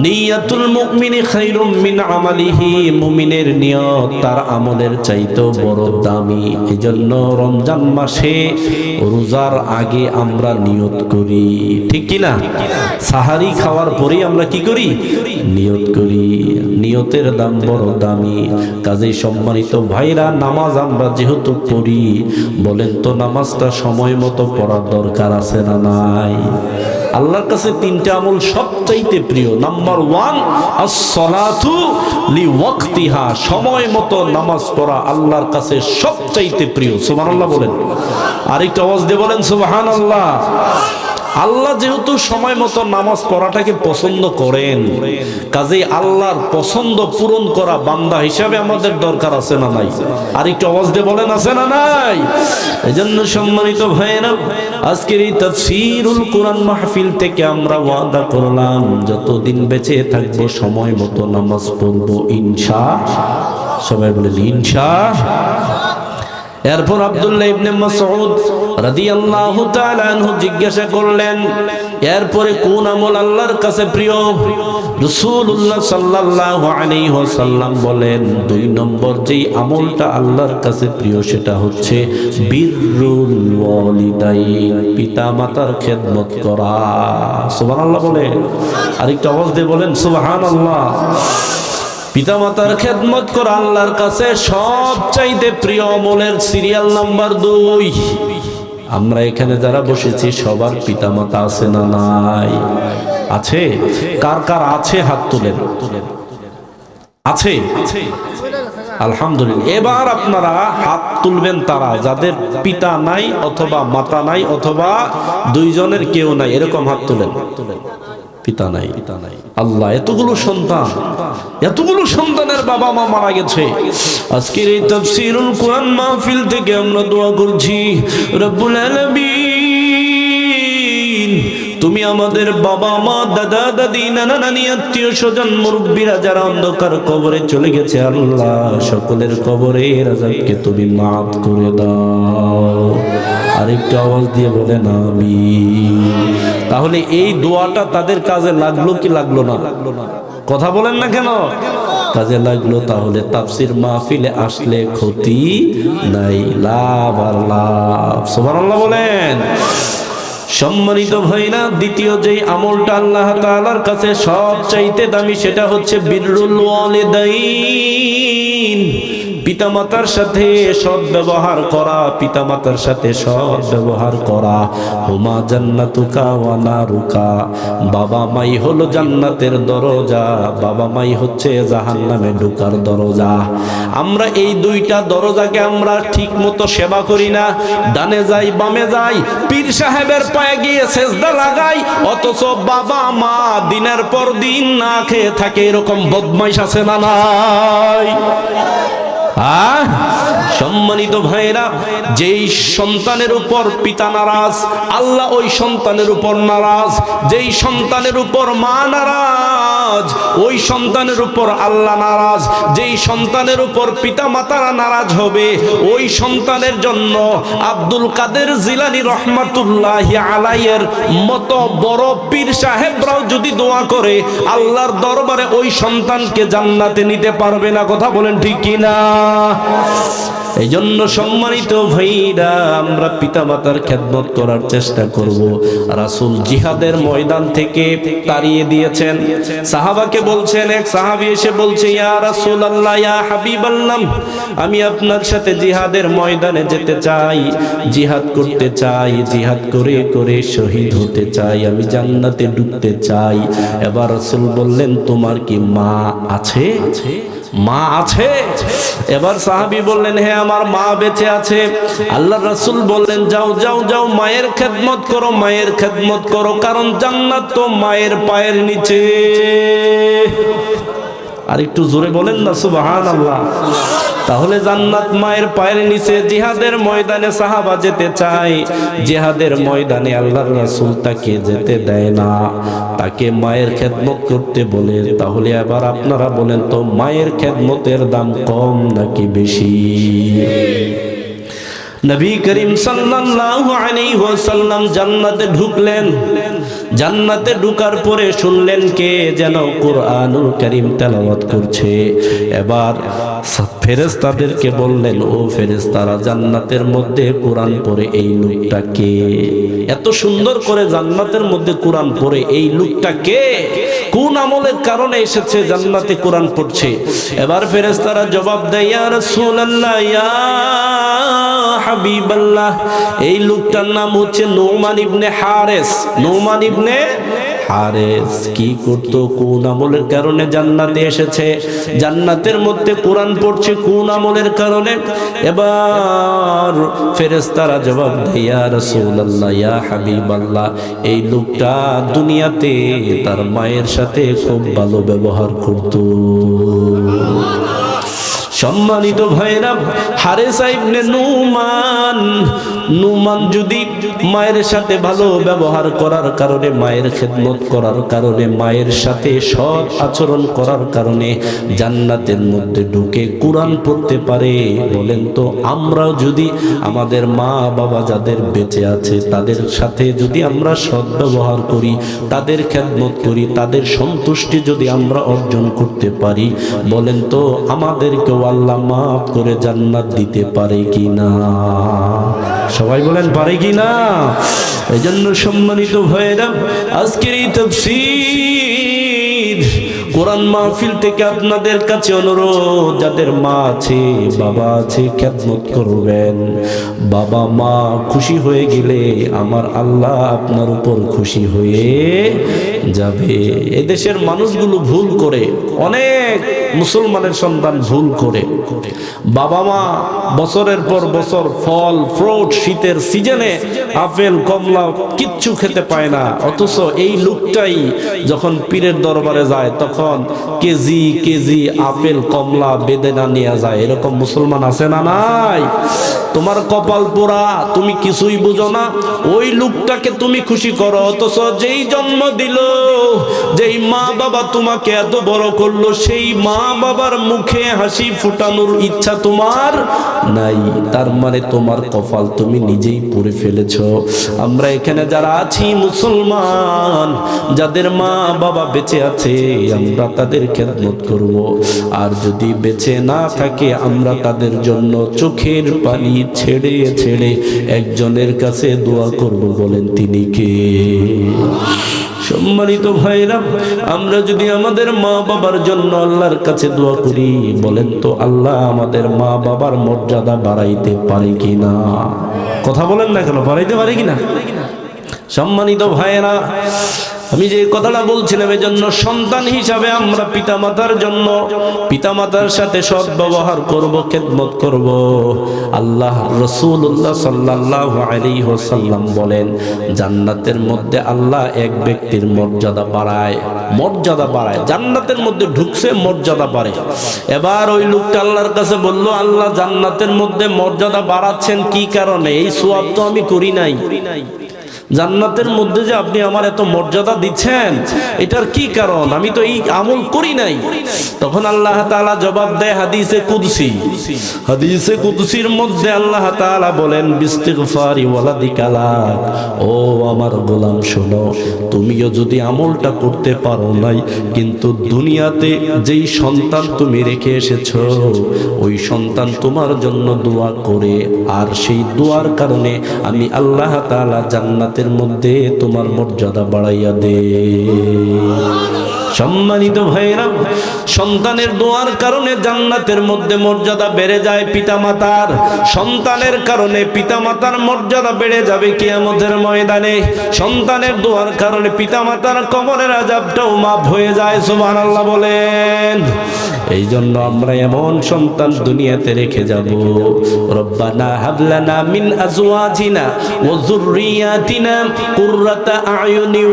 নিয়াতুল মুমিনি খায়রুম মিন আমালিহি, মুমিনের নিয়ত তার আমলের চাইতেও বড় দামি। এজন্য রমজান মাসে রোজার আগে আমরা নিয়ত করি, ঠিক কি না? সাহারি খাওয়ার পরেই আমরা কি করি? নিয়ত করি। নিয়তের দাম বড় দামি। কাজেই সম্মানিত ভাইরা, নামাজ আমরা যেহেতু পড়ি, বলেন তো নামাজটা সময় মতো পড়ার দরকার আছে না নাই? আল্লাহর কাছে 3টা আমল সবচাইতে প্রিয়। নাম্বার 1, আস-সালাতু লিওয়াক্তিহা, সময় মতো নামাজ পড়া আল্লাহর কাছে সবচাইতে প্রিয়। সুবহানাল্লাহ বলেন। আরেকটু আওয়াজ দিয়ে বলেন সুবহানাল্লাহ। আল্লাহ যেহেতু সময় মতো নামাজ পড়াটাকে পছন্দ করেন, কাজেই আল্লাহর পছন্দ পূরণ করা বান্দা হিসাবে আমাদের দরকার আছে না নাই? আর একটু আওয়াজ দিয়ে বলেন, আছে না নাই? এজন্য সম্মানিত ভাইয়েরা, আজকের এই তাফসীরুল কোরআন মাহফিল থেকে আমরা ওয়াদা করলাম যতদিন বেঁচে থাকবো সময় মতো নামাজ পড়বো ইনশাআল্লাহ। সবাই বলেন ইনশাআল্লাহ। এরপর আব্দুল্লাহ ইবনে মাসউদ রাদিয়াল্লাহু তাআলা আনহু জিজ্ঞাসা করলেন, এরপরে কোন আমল আল্লাহর কাছে প্রিয়? রাসূলুল্লাহ সাল্লাল্লাহু আলাইহি ওয়াসাল্লাম বলেন, 2 নম্বর যেই আমলটা আল্লাহর কাছে প্রিয় সেটা হচ্ছে বিররুল ওয়ালিদাইন, পিতামাতার খেদমত করা। সুবহানাল্লাহ বলেন, আরেকটু আওয়াজ দিয়ে বলেন সুবহানাল্লাহ। পিতামাতার খেদমত করা আল্লাহর কাছে সবচাইতে প্রিয় আমলের সিরিয়াল নাম্বার 2। আমরা এখানে যারা বসেছি সবার পিতামাতা আছে না নাই? আছে? কার কার আছে হাত তুলেন। আছে? আলহামদুলিল্লাহ। এবার আপনারা হাত তুলবেন তারা যাদের পিতা নাই অথবা মাতা নাই অথবা দুইজনের কেউ নাই, এরকম হাত তুলেন। পিতা নাই। আল্লাহ, এতগুলো সন্তানের বাবা মা মারা গেছে। আজকের এই তাফসীরুল কোরআন মাহফিল থেকে আমরা দোয়া করছি, রব্বুল আলামিন তুমি আমাদের বাবা মা, দাদা দাদি, নানা নানি, আত্মীয় স্বজন, মুরব্বীরা যারা অন্ধকার কবরে চলে গেছে, আল্লাহ সকলের কবরের আযাবকে তুমি মাফ করে দাও। আরেকটু আওয়াজ দিয়ে বলেন আমিন। তাহলে এই দোয়াটা তাদের কাজে লাগলো কি লাগলো না? কথা বলেন না কেন? কাজে লাগলো। তাহলে তাফসীর মাহফিলে আসলে ক্ষতি নাই, লাভ আর লাভ। সুবহানাল্লাহ বলেন। সম্মানিত ভাইরা, দ্বিতীয় যেই আমলটা আল্লাহ তাআলার কাছে সবচাইতে দামি সেটা হচ্ছে বিররুল ওয়ালিদাইন, পিতামাতার সাথে সৎ ব্যবহার করা। পিতামাতার সাথে সৎ ব্যবহার করা। হুমা জান্নাতুকা ওয়া নারুকা, বাবা মাই হলো জান্নাতের দরজা, বাবা মাই হচ্ছে জাহান্নামে ঢোকার দরজা। আমরা এই দুইটা দরজাকে আমরা ঠিক মতো সেবা করি না, ডানে যাই বামে যাই, পীর সাহেবের পায়ে গিয়ে সেজদা লাগাই, অথচ বাবা মা দিনের পর দিন না খেয়ে থাকে। এরকম বদমাইশ আছে না নাই? সম্মানিত ভাইরা, যেই সন্তানের উপর পিতা নারাজ, আল্লাহ ওই সন্তানের উপর নারাজ। যেই সন্তানের উপর মা নারাজ, ওই সন্তানের উপর আল্লাহ নারাজ। যেই সন্তানের উপর পিতা মাতারা নারাজ হবে, ওই সন্তানের জন্য আব্দুল কাদের জিলানী রহমাতুল্লাহি আলাইহির মতো বড় পীর সাহেবরাও যদি দোয়া করে, আল্লাহর দরবারে ওই সন্তানকে জান্নাতে নিতে পারবে না। কথা বলেন ঠিক কিনা? এই জন্য সম্মানিত ভাইরা, আমরা পিতামাতার খেদমত করার চেষ্টা করব। রাসূল জিহাদের ময়দান থেকে তাড়িয়ে দিয়েছেন। সাহাবাকে বলছেন, এক সাহাবী এসে বলছে, ইয়া রাসূলুল্লাহ, ইয়া হাবিবাল্লাহ, আমি আপনার সাথে জিহাদের ময়দানে যেতে চাই, জিহাদ করতে চাই, জিহাদ করে করে শহীদ হতে চাই, আমি জান্নাতে ঢুকতে চাই। এবার রাসূল বললেন, তোমার কি মা আছে? মা আছে? এবার সাহাবী বললেন, হ্যাঁ আমার মা বেঁচে আছে। আল্লাহর রাসূল বললেন, যাও যাও যাও, মায়ের খেদমত করো, মায়ের খেদমত করো, কারণ জান্নাত তো মায়ের পায়ের নিচে। আর একটু জোরে বলেন না সুবহানাল্লাহ। তাহলে জান্নাত মায়ের পায়ের নিচে। জিহাদের ময়দানে সাহাবা যেতে চায়, জিহাদের ময়দানে আল্লাহর রাসূল তাকে যেতে দেয় না, তাকে মায়ের খেদমত করতে বলে। তাহলে এবার আপনারা বলেন তো, মায়ের খেদমতের দাম কম নাকি বেশি? নবী করিম সাল্লাল্লাহু আলাইহি ওয়াসাল্লাম জান্নাতে ঢুকলেন। জান্নাতে ঢুকার পরে শুনলেন কে যেন কুরআনুল কারীম তেলাওয়াত করছে। এবার ফেরেশতাদেরকে বললেন, ও ফেরেশতারা, জান্নাতের মধ্যে কোরআন পড়ে এই লোকটা কে? এত সুন্দর করে জান্নাতের মধ্যে কোরআন পড়ে এই লোকটা কে? কোন আমলের কারণে এসেছে জান্নাতে কোরআন পড়ছে? এবার ফেরেশতারা জবাব দেয়, ইয়া রাসূলুল্লাহ, ইয়া হাবিবাল্লাহ, এই লোকটার নাম হচ্ছে নুমান ইবনে হারিস। নুমান ইবনে হারেস কি করত? কোন আমলের কারণে জান্নাতে এসেছে? জান্নাতের মধ্যে কোরআন পড়ছে কোন আমলের কারণে? এবার ফেরেশতারা জবাব দেয়, ইয়া রাসূলুল্লাহ, ইয়া হাবিবাল্লাহ, এই লোকটা দুনিয়াতে তার মায়ের সাথে খুব ভালো ব্যবহার করত। সম্মানিত ভাইরা, হারেসা ইবনে নুমান যদি মায়ের সাথে ভালো ব্যবহার করার কারণে, মায়ের খেদমত করার কারণে, মায়ের সাথে সৎ আচরণ করার কারণে জান্নাতের মধ্যে ঢুকে কোরআন পড়তে পারে, বলেন তো আমরাও যদি আমাদের মা বাবা যাদের বেঁচে আছে তাদের সাথে যদি আমরা সৎ ব্যবহার করি, তাদের খেদমত করি, তাদের সন্তুষ্টি যদি আমরা অর্জন করতে পারি, বলেন তো আমাদেরকেও আল্লাহ মাফ করে জান্নাত দিতে পারে কিনা? সবাই বলেন পারে কিনা? এই জন্য সম্মানিত ভাইরা, আজকের এই তাফসীর কোরআন মাহফিল থেকে আপনাদের কাছে অনুরোধ, যাদের মা আছে বাবা আছে খেদমত করবেন। বাবা মা খুশি হয়ে গেলে আমার আল্লাহ আপনার উপর খুশি হয়ে যাবে। এদেশের মানুষগুলো ভুল করে, অনেক মুসলমানের সন্তান ভুল করে, বাবা মা বছরের পর বছর ফল ফ্রুট, শীতের সিজনে আপেল কমলা কিচ্ছু খেতে পায় না, অথচ এই লোকটাই যখন পীরের দরবারে যায় তখন কেজি কেজি আপেল কমলা বেদেনা নিয়ে যায়। এরকম মুসলমান আছে না নাই? তোমার কপাল পোড়া, তুমি কিছুই বুঝো না। ওই লোকটাকে তুমি খুশি করো, অথচ যেই জন্ম দিল, যেই মা বাবা তোমাকে এত বড় করলো, সেই মা বাবার মুখে হাসি ফুটানোর ইচ্ছা তোমার নাই। তার মানে তোমার কপাল তুমি নিজেই পুড়ে ফেলেছো। আমরা এখানে যারা আছি মুসলমান, যাদের মা বাবা বেঁচে আছে, আমরা তাদের খেদমত করব। আর যদি বেঁচে না থাকে, আমরা তাদের জন্য চোখের পানি ছেড়ে ছেড়ে একজনের কাছে দোয়া করব। বলেন তিনি কে? সম্মানিত ভাইরা, আমরা যদি আমাদের মা বাবার জন্য আল্লাহর কাছে দোয়া করি, বলেন তো আল্লাহ আমাদের মা বাবার মর্যাদা বাড়াইতে পারে কিনা? কথা বলেন না কেন? বাড়াইতে পারে কিনা? সম্মানিত ভাইরা, আমি যে কথাটা বলছিলাম, এজন্য সন্তান হিসাবে আমরা পিতামাতার জন্য পিতামাতার সাথে সৎ ব্যবহার করব, খেদমত করব। আল্লাহ রাসূলুল্লাহ সাল্লাল্লাহু আলাইহি ওয়াসাল্লাম বলেন, জান্নাতের মধ্যে আল্লাহ এক ব্যক্তির মর্যাদা বাড়ায়, মর্যাদা বাড়ায়। জান্নাতের মধ্যে ঢুকছে, মর্যাদা বাড়ে। এবার ওই লোকটা আল্লাহর কাছে বলল, আল্লাহ জান্নাতের মধ্যে মর্যাদা বাড়াচ্ছেন কি কারণে? এই সওয়াব তো আমি করি নাই। জান্নাতের মধ্যে যে আপনি আমার এত মর্যাদা দিচ্ছেন, এটার কি কারণ? আমি তো এই আমল করি নাই। তখন আল্লাহ তাআলা জবাব দেয় হাদিসে কুদসি। হাদিসে কুদসির মধ্যে আল্লাহ তাআলা বলেন, বিস্তিগফারি ওয়ালাদিকালাক, ও আমার গোলাম শোনো, তুমিও যদি আমলটা করতে পারো নাই, কিন্তু দুনিয়াতে যেই সন্তান তুমি রেখে এসেছো, ওই সন্তান তোমার জন্য দোয়া করে, আর সেই দোয়ার কারণে আমি আল্লাহ তাআলা জান্নাতের মধ্যে তোমার মর্যাদা বাড়াইয়া দে। সম্মানিত ভাইরা, সন্তানের দোয়ার কারণে জান্নাতের মধ্যে মর্যাদা বেড়ে যায় পিতামাতার। সন্তানের কারণে পিতামাতার মর্যাদা বেড়ে যাবে কিয়ামতের ময়দানে। সন্তানের দোয়ার কারণে পিতামাতার কবরের আযাবটাও মাফ হয়ে যায়। সুবহানাল্লাহ বলেন। এই জন্য আমরা এমন সন্তান দুনিয়াতে রেখে যাব, রব্বানা হাবলানা মিন আজওয়াজিনা ওয়া যুররিয়াতিনা কুররাতা আয়ুনি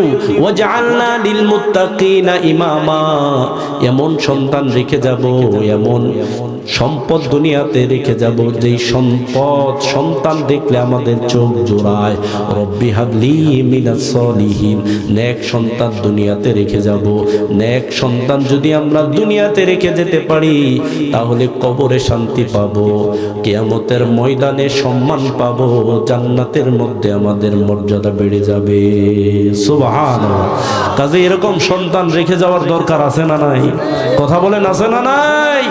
ওয়াজআলনা লিল মুত্তাকিনা ইমামা। এমন সন্তান রেখে যাব, এমন সম্পদ দুনিয়াতে রেখে যাব, যেই সম্পদ সন্তান দেখলে আমাদের চোখ জোড়ায়। রব্বি হাবলি মিনাস সলিহিন। নেক সন্তান দুনিয়াতে রেখে যাব। নেক সন্তান যদি আমরা দুনিয়াতে রেখে যেতে পারি, তাহলে কবরে শান্তি পাবো, কিয়ামতের ময়দানে সম্মান পাবো, জান্নাতের মধ্যে আমাদের মর্যাদা বেড়ে যাবে। সুবহানাল্লাহ। কাজে এরকম সন্তান রেখে যাওয়ার দরকার আছে না নাই? কথা বলেন, আছে না নাই?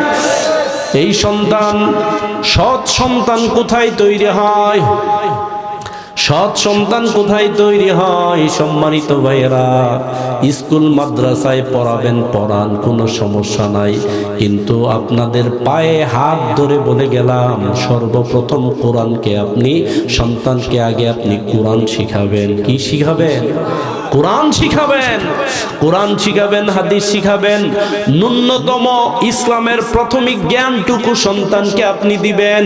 এই সন্তান, সৎ সন্তান কোথায় তৈরি হয়? সৎ সন্তান কোথায় তৈরি হয়? সম্মানিত ভাইয়েরা, স্কুল মাদ্রাসায় পড়াবেন, পড়ান, কোনো সমস্যা নাই, কিন্তু আপনাদের পায়ে হাত ধরে বলে গেলাম, সর্বপ্রথম কোরআনকে আপনি, সন্তানকে আগে আপনি কোরআন শিখাবেন। কি শিখাবেন? কোরআন শিখাবেন, কোরআন শিখাবেন, হাদিস শিখাবেন। ন্যূনতম ইসলামের প্রাথমিক জ্ঞানটুকু সন্তানকে আপনি দিবেন।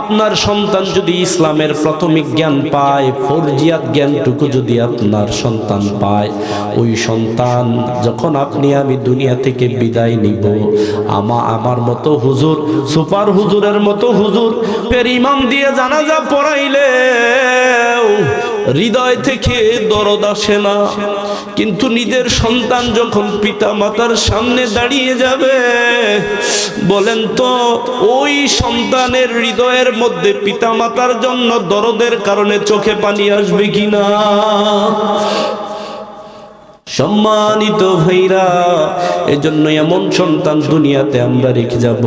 আপনার সন্তান যদি ইসলামের প্রাথমিক জ্ঞান পায়, ফরজিয়াত জ্ঞানটুকু যদি আপনার সন্তান পায়, ওই সন্তান যখন আপনি আমি দুনিয়া থেকে বিদায় নিব, আমার মতো হুজুর, সুপার হুজুরের মতো হুজুর ফের ইমাম দিয়ে জানাজা পড়াইলে হৃদয় থেকে দরদ আসে না। কিন্তু নিজের সন্তান যখন পিতা মাতার সামনে দাঁড়িয়ে যাবে, বলেন তো ওই সন্তানের হৃদয়ের মধ্যে পিতা মাতার জন্য দরদের কারণে চোখে পানি আসবে কিনা? সম্মানিত ভাইরা, এজন্য এমন সন্তান দুনিয়াতে আমরা রেখে যাব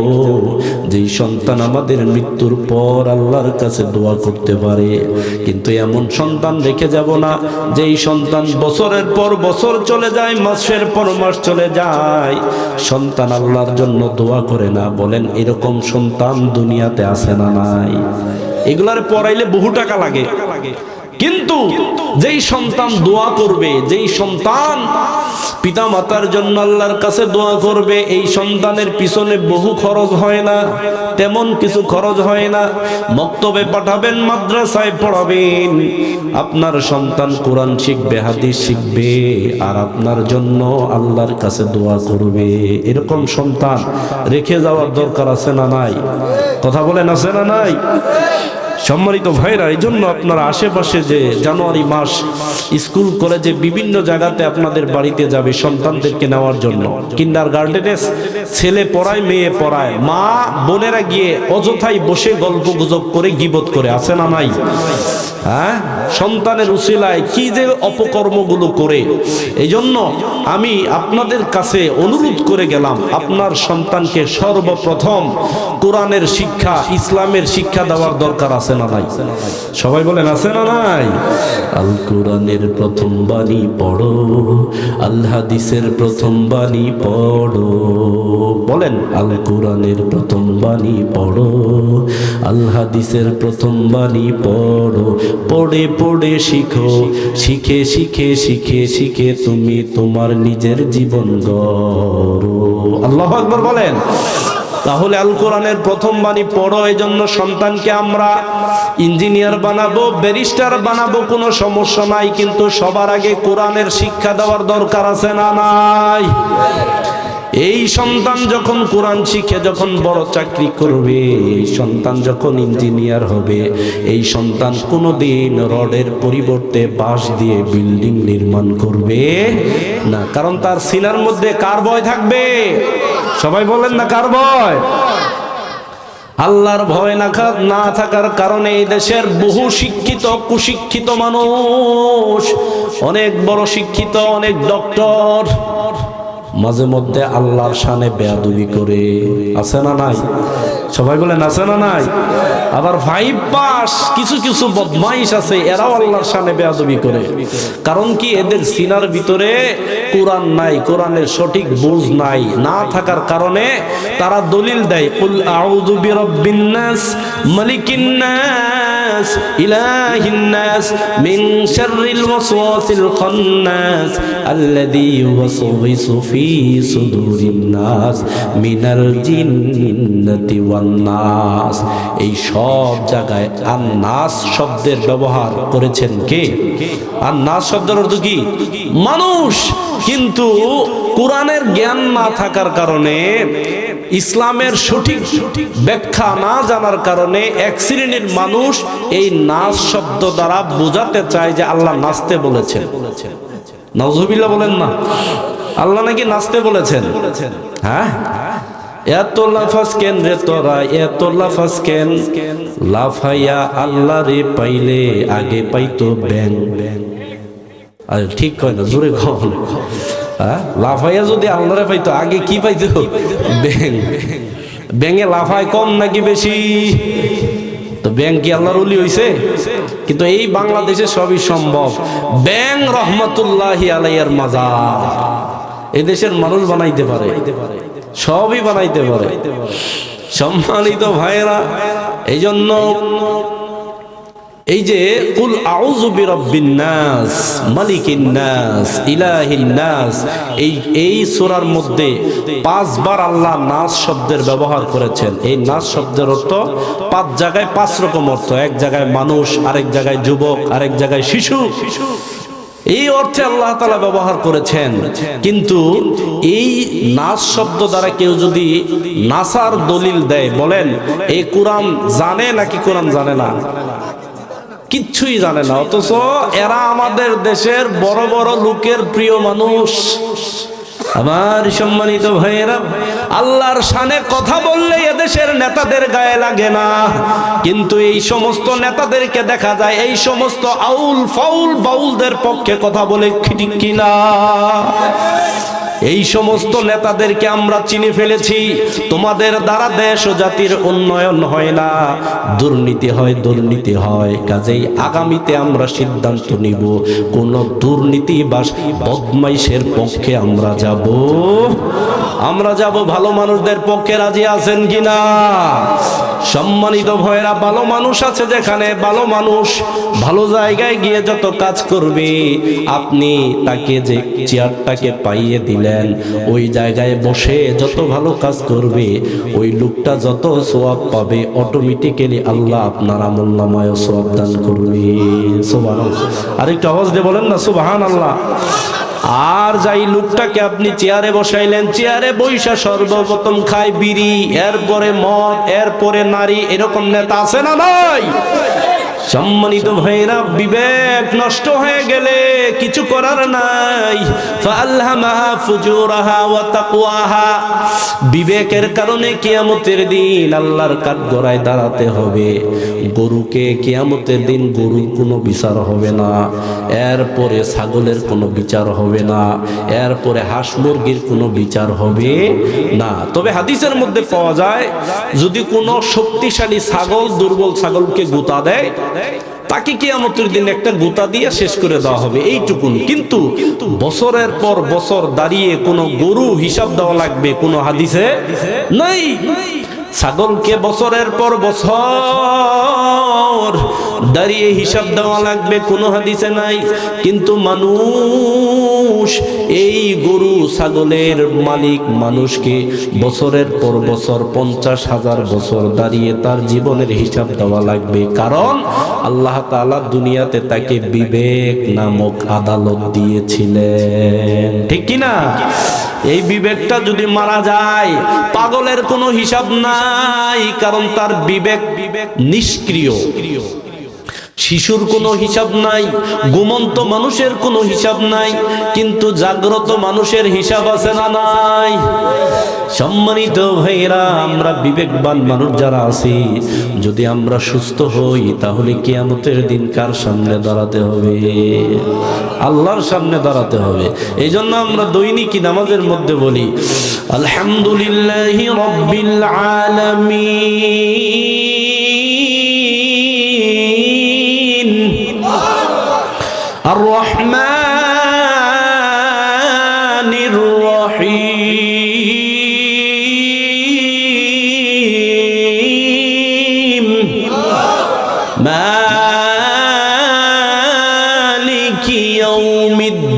যেই সন্তান আমাদের মৃত্যুর পর আল্লাহর কাছে দোয়া করতে পারে। কিন্তু এমন সন্তান রেখে যাব না যেই সন্তান বছরের পর বছর চলে যায়, মাসের পর মাস চলে যায়, সন্তান আল্লাহর জন্য দোয়া করে না। বলেন এরকম সন্তান দুনিয়াতে আছে না নাই? এগুলার পড়াইলে বহু টাকা লাগে, কিন্তু যেই সন্তান দোয়া করবে, যেই সন্তান পিতা মাতার জন্য আল্লাহর কাছে দোয়া করবে, এই সন্তানের পিছনে বহু খরচ হয় না, তেমন কিছু খরচ হয় না। মক্তবে পাঠাবেন, মাদ্রাসায় পড়াবেন, আপনার সন্তান কোরআন শিখবে, হাদিস শিখবে, আর আপনার জন্য আল্লাহর কাছে দোয়া করবে। এরকম সন্তান রেখে যাওয়ার দরকার আছে না নাই? কথা বলেন, আছে না নাই? সম্মানিত ভাইরা, এই জন্য আপনারা আশেপাশে যে জানুয়ারি মাস স্কুল কলেজে বিভিন্ন জায়গাতে আপনাদের বাড়িতে যাবে সন্তানদেরকে নেওয়ার জন্য। কিন্ডার গার্ডেনে ছেলে পড়ায়, মেয়ে পড়ায়, মা বোনেরা গিয়ে অযথাই বসে গল্প গুজব করে গীবত করে, আছে না নাই? হ্যাঁ, সন্তানের উসিলায় কি যে অপকর্মগুলো করে। এই জন্য আমি আপনাদের কাছে অনুরোধ করে গেলাম, আপনার সন্তানকে সর্বপ্রথম কোরআনের শিক্ষা, ইসলামের শিক্ষা দেওয়ার দরকার আছে না নাই? সবাই বলেন, আছে না নাই? আল কোরআনের প্রথম বাণী পড়ো, আল হাদিসের প্রথম বাণী পড়ো। বলেন, আল কোরআনের প্রথম বাণী পড়ো, আল হাদিসের প্রথম বাণী পড়ো। পড়ে পড়ে শিখো, শিখে শিখে শিখে শিখে তুমি তোমার নিজের জীবন গড়ো। আল্লাহু আকবার বলেন। তাহলে আল কোরআনের প্রথম বাণী পড়ো। এই জন্য সন্তানকে আমরা ইঞ্জিনিয়ার বানাবো, ব্যারিস্টার বানাবো, কোনো সমস্যা নাই, কিন্তু সবার আগে কোরআনের শিক্ষা দেওয়ার দরকার আছে না নাই? এই সন্তান যখন কোরআন শিখে যখন বড় চাকরি করবে, এই সন্তান যখন ইঞ্জিনিয়ার হবে, এই সন্তান কোনোদিন রডের পরিবর্তে বাঁশ দিয়ে বিল্ডিং নির্মাণ করবে না। কারণ তার সিনার মধ্যে কার ভয় থাকবে? সবাই বলেন না, কার ভয়? আল্লাহর ভয় না থাকার কারণে এই দেশের বহু শিক্ষিত কুশিক্ষিত মানুষ, অনেক বড় শিক্ষিত, অনেক ডক্টর, মাঝে মধ্যে আল্লাহর শানে বেয়াদবি করে, আছে না নাই? সবাই বলেন, আছে না নাই? আবার 5 পাস কিছু কিছু বদমাইশ আছে, এরাও আল্লাহর শানে বেয়াদবি করে। কারণ কি? এদের সিনার ভিতরে কোরআন নাই, কোরআনের সঠিক বুঝ নাই। না থাকার কারণে তারা দলিল দেয়, কুল আউযু বিরাব্বিন নাস, মালিকিন নাস, ইলাহিন নাস, মিন শাররিল ওয়াসওয়াসিল খান্নাস, আল্লাযী ইউওয়াসওয়িসু ফি সুদুরিন নাস মিনাল জিন্নাতি ওয়ান নাস। এই সব জায়গায় আন-নাস শব্দের ব্যবহার করেছেন কে? আন-নাস শব্দের অর্থ কি? মানুষ। কিন্তু কোরআনের জ্ঞান না থাকার কারণে, ইসলামের সঠিক ব্যাখ্যা না জানার কারণে এক শ্রেণীর মানুষ এই নাস শব্দ দ্বারা বোঝাতে চায় যে আল্লাহ নাচতে বলেছেন। নাউজুবিল্লাহ বলেন না, আল্লাহ নাকি নাচতে বলেছেন। হ্যাঁ, এত লাফাজ কেন রে তোরা, এত লাফাজ কেন? লাফাইয়া আল্লাহ রে পাইলে আগে পাইতো ব্যাং। আরে ঠিক কয় না, জোরে কন। হ্যাঁ, লাফাইয়া যদি আল্লাহ রে পাইতো আগে কি পাইতো? ব্যাং। ব্যাঙে লাফায় কম নাকি বেশি? তো ব্যাং কি আল্লাহর ওলি হইছে? কিন্তু এই বাংলাদেশে সবই সম্ভব। ব্যাং রহমতুল্লাহি আলাইহির মাজার এদেশের মানুষ বানাইতে পারে, সবই বানাইতে পারে। সম্মানিত ভাইরা, এই জন্য এই যে কুল আউযু বিরাব্বিন নাস মালিকিন নাস ইলাহিন নাস, এই সূরার মধ্যে 5 বার আল্লাহ নাস শব্দের ব্যবহার করেছেন। এই নাস শব্দের অর্থ 5 জায়গায় 5 রকম অর্থ। এক জায়গায় মানুষ, আরেক জায়গায় যুবক, আরেক জায়গায় শিশু। এই অর্থে আল্লাহ তাআলা ব্যবহার করেছেন। কিন্তু এই নাস শব্দ দ্বারা কেউ যদি নাসার দলিল দেয়, বলেন এই কোরআন জানে নাকি কোরআন জানে না? কিচ্ছুই জানে না, অথচ এরা আমাদের দেশের বড় বড় লোকের প্রিয় মানুষ। আমার সম্মানিত ভাইয়েরা, আল্লাহর শানে কথা বললে এদেশের নেতাদের গায়ে লাগে না, কিন্তু এই সমস্ত নেতাদেরকে দেখা যায় এই সমস্ত আউল ফাউল বাউলদের পক্ষে কথা বলে, ঠিক কিনা? এই সমস্ত নেতাদেরকে আমরা চিনে ফেলেছি। তোমাদের দ্বারা দেশ ও জাতির উন্নয়ন হয় না, দুর্নীতি হয়, দুর্নীতি হয়। কাজেই আগামীতে আমরা সিদ্ধান্ত নিব কোন দুর্নীতি বা বদমাইশের পক্ষে আমরা যাব ভালো মানুষদের পক্ষে। রাজি আছেন কিনা? সম্মানিত ভাইয়েরা, ভালো মানুষ আছে যেখানে, ভালো মানুষ ভালো জায়গায় গিয়ে যত কাজ করবে, আপনি তাকে যে চেয়ারটাকে পাইয়ে দিলেন, ওই জায়গায় বসে যত ভালো কাজ করবে, ওই লোকটা যত সওয়াব পাবে, অটোমেটিক্যালি আল্লাহ আপনার আমলনামায় সওয়াব দান করবে। সুবহানাল্লাহ। আরেকটু আওয়াজ দিয়ে বলেন না সুবহানাল্লাহ। আর যাই লোকটাকে আপনি চেয়ারে বসাইলেন, চেয়ারে বৈশা সর্বপ্রথম খায় বিড়ি, এরপরে মদ, এরপরে নারী, এরকম নেতা আছে না নাই? সম্মানিত ভাইরা, বিবেক নষ্ট হয়ে গেলে কিছু করার নাই। ফাআলহামাহা ফুজুরাহা ওয়া তাকওয়াহা। বিবেকের কারণে কিয়ামতের দিন আল্লাহর কাঠগড়ায় দাঁড়াতে হবে। গরুকে কিয়ামতের দিন গরুর কোনো বিচার হবে না, এরপরে ছাগলের কোনো বিচার হবে না, এরপরে হাঁস মুরগির কোনো বিচার হবে না। তবে হাদিসের মধ্যে পাওয়া যায়, যদি কোনো শক্তিশালী ছাগল দুর্বল ছাগলকে গুতা দেয়, তাকে কিয়ামতের দিন একটা গুতা দিয়ে শেষ করে দেওয়া হবে, এইটুকুন। কিন্তু বছরের পর বছর দাঁড়িয়ে কোনো গরু হিসাব দেওয়া লাগবে কোনো হাদিসে নাই। ছাগলকে বছরের পর বছর দাঁড়িয়ে হিসাব দেওয়া লাগবে কোনো হাদিসে নাই। কিন্তু মানুষ, এই গরু ছাগলের মালিক মানুষকে বছরের পর বছর 50,000 বছর দাঁড়িয়ে তার জীবনের হিসাব দেওয়া লাগবে। কারণ আল্লাহ তাআলা দুনিয়াতে তাকে বিবেক নামক আদালত দিয়েছিলেন, ঠিক কিনা? এই বিবেকটা যদি মারা যায়, পাগলের কোনো হিসাব নাই, কারণ তার বিবেক নিষ্ক্রিয়। শিশুর কোনো হিসাব নাই, ঘুমন্ত মানুষের কোনো হিসাব নাই, কিন্তু জাগ্রত মানুষের হিসাব আছে না নাই? সম্মানিত ভাইরা, আমরা বিবেকবান মানুষ যারা আছি, যদি আমরা সুস্থ হই, তাহলে কিয়ামতের দিন কার সামনে দাঁড়াতে হবে? আল্লাহর সামনে দাঁড়াতে হবে। এই জন্য আমরা দৈনিকই নামাজের মধ্যে বলি, আলহামদুলিল্লাহি রাব্বিল আলামিন আর রহমানির রহিম মালিকি ইয়াউমিদ্দিন।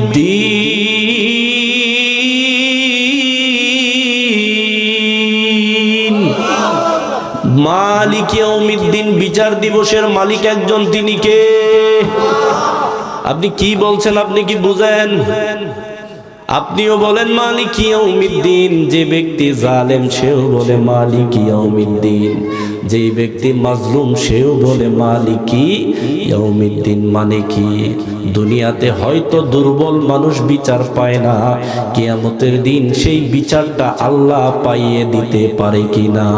মালিক ইয়াউমিদ্দিন, বিচার দিবসের মালিক একজন, তিনি কে? আপনি কি বলছেন? আপনি কি বুঝেন? আপনিও বলেন মালিক ইয়াউমিদ্দিন। যে ব্যক্তি জালেম সেও বলে মালিক ইয়াউমিদ্দিন, যে ব্যক্তি মাজলুম সেও বলে মালিক ইয়াউমিদ্দিন। মানে কি? দুনিয়াতে হয়তো দুর্বল মানুষ বিচার পায় না, কিয়ামতের দিন সেই বিচারটা আল্লাহ পাইয়ে দিতে পারে কিনা?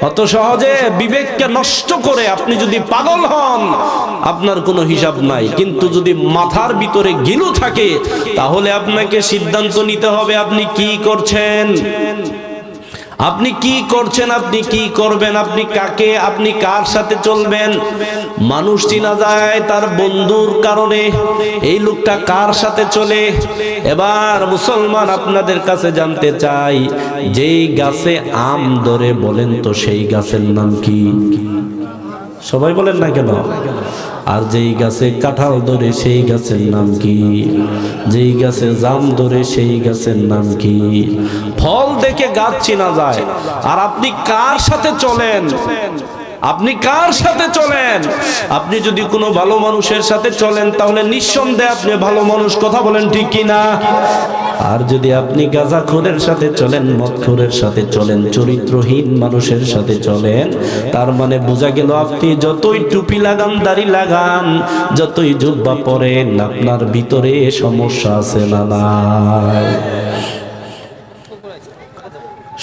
অত সহজে বিবেককে নষ্ট করে আপনি যদি পাগল হন, আপনার কোনো হিসাব নাই। কিন্তু যদি মাথার ভিতরে গিলু থাকে, তাহলে আপনাকে সিদ্ধান্ত নিতে হবে আপনি কি করছেন। আপনি কি করছেন, আপনি কি করবেন, আপনি কাকে, আপনি কার সাথে চলবেন। মানুষ চিনা যায় তার বন্ধুর কারণে, এই লোকটা কার সাথে চলে। এবার মুসলমান আপনাদের কাছে জানতে চাই, যেই গাছে আম ধরে বলেন তো সেই গাছের নাম কি? সবাই বলেন না কেন? আর যেই গাছে কাঁঠাল ধরে সেই গাছের নাম কি? যেই গাছে জাম ধরে সেই গাছের নাম কি? ফল দেখে গাছ চেনা যায়। আর আপনি কার সাথে চলেন, আপনি কার সাথে চলেন? আপনি যদি কোনো ভালো মানুষের সাথে চলেন তাহলে নিঃসন্দেহে আপনি ভালো মানুষ, কথা বলেন ঠিক কিনা? আর যদি আপনি গাঁজাখোরের সাথে চলেন, মদখোরের সাথে চলেন, চরিত্রহীন মানুষের সাথে চলেন, তার মানে বোঝা গেল আপনি যতই টুপি লাগান, দাড়ি লাগান, যতই জুব্বা পরেন, আপনার ভিতরে সমস্যা আছে না নাই?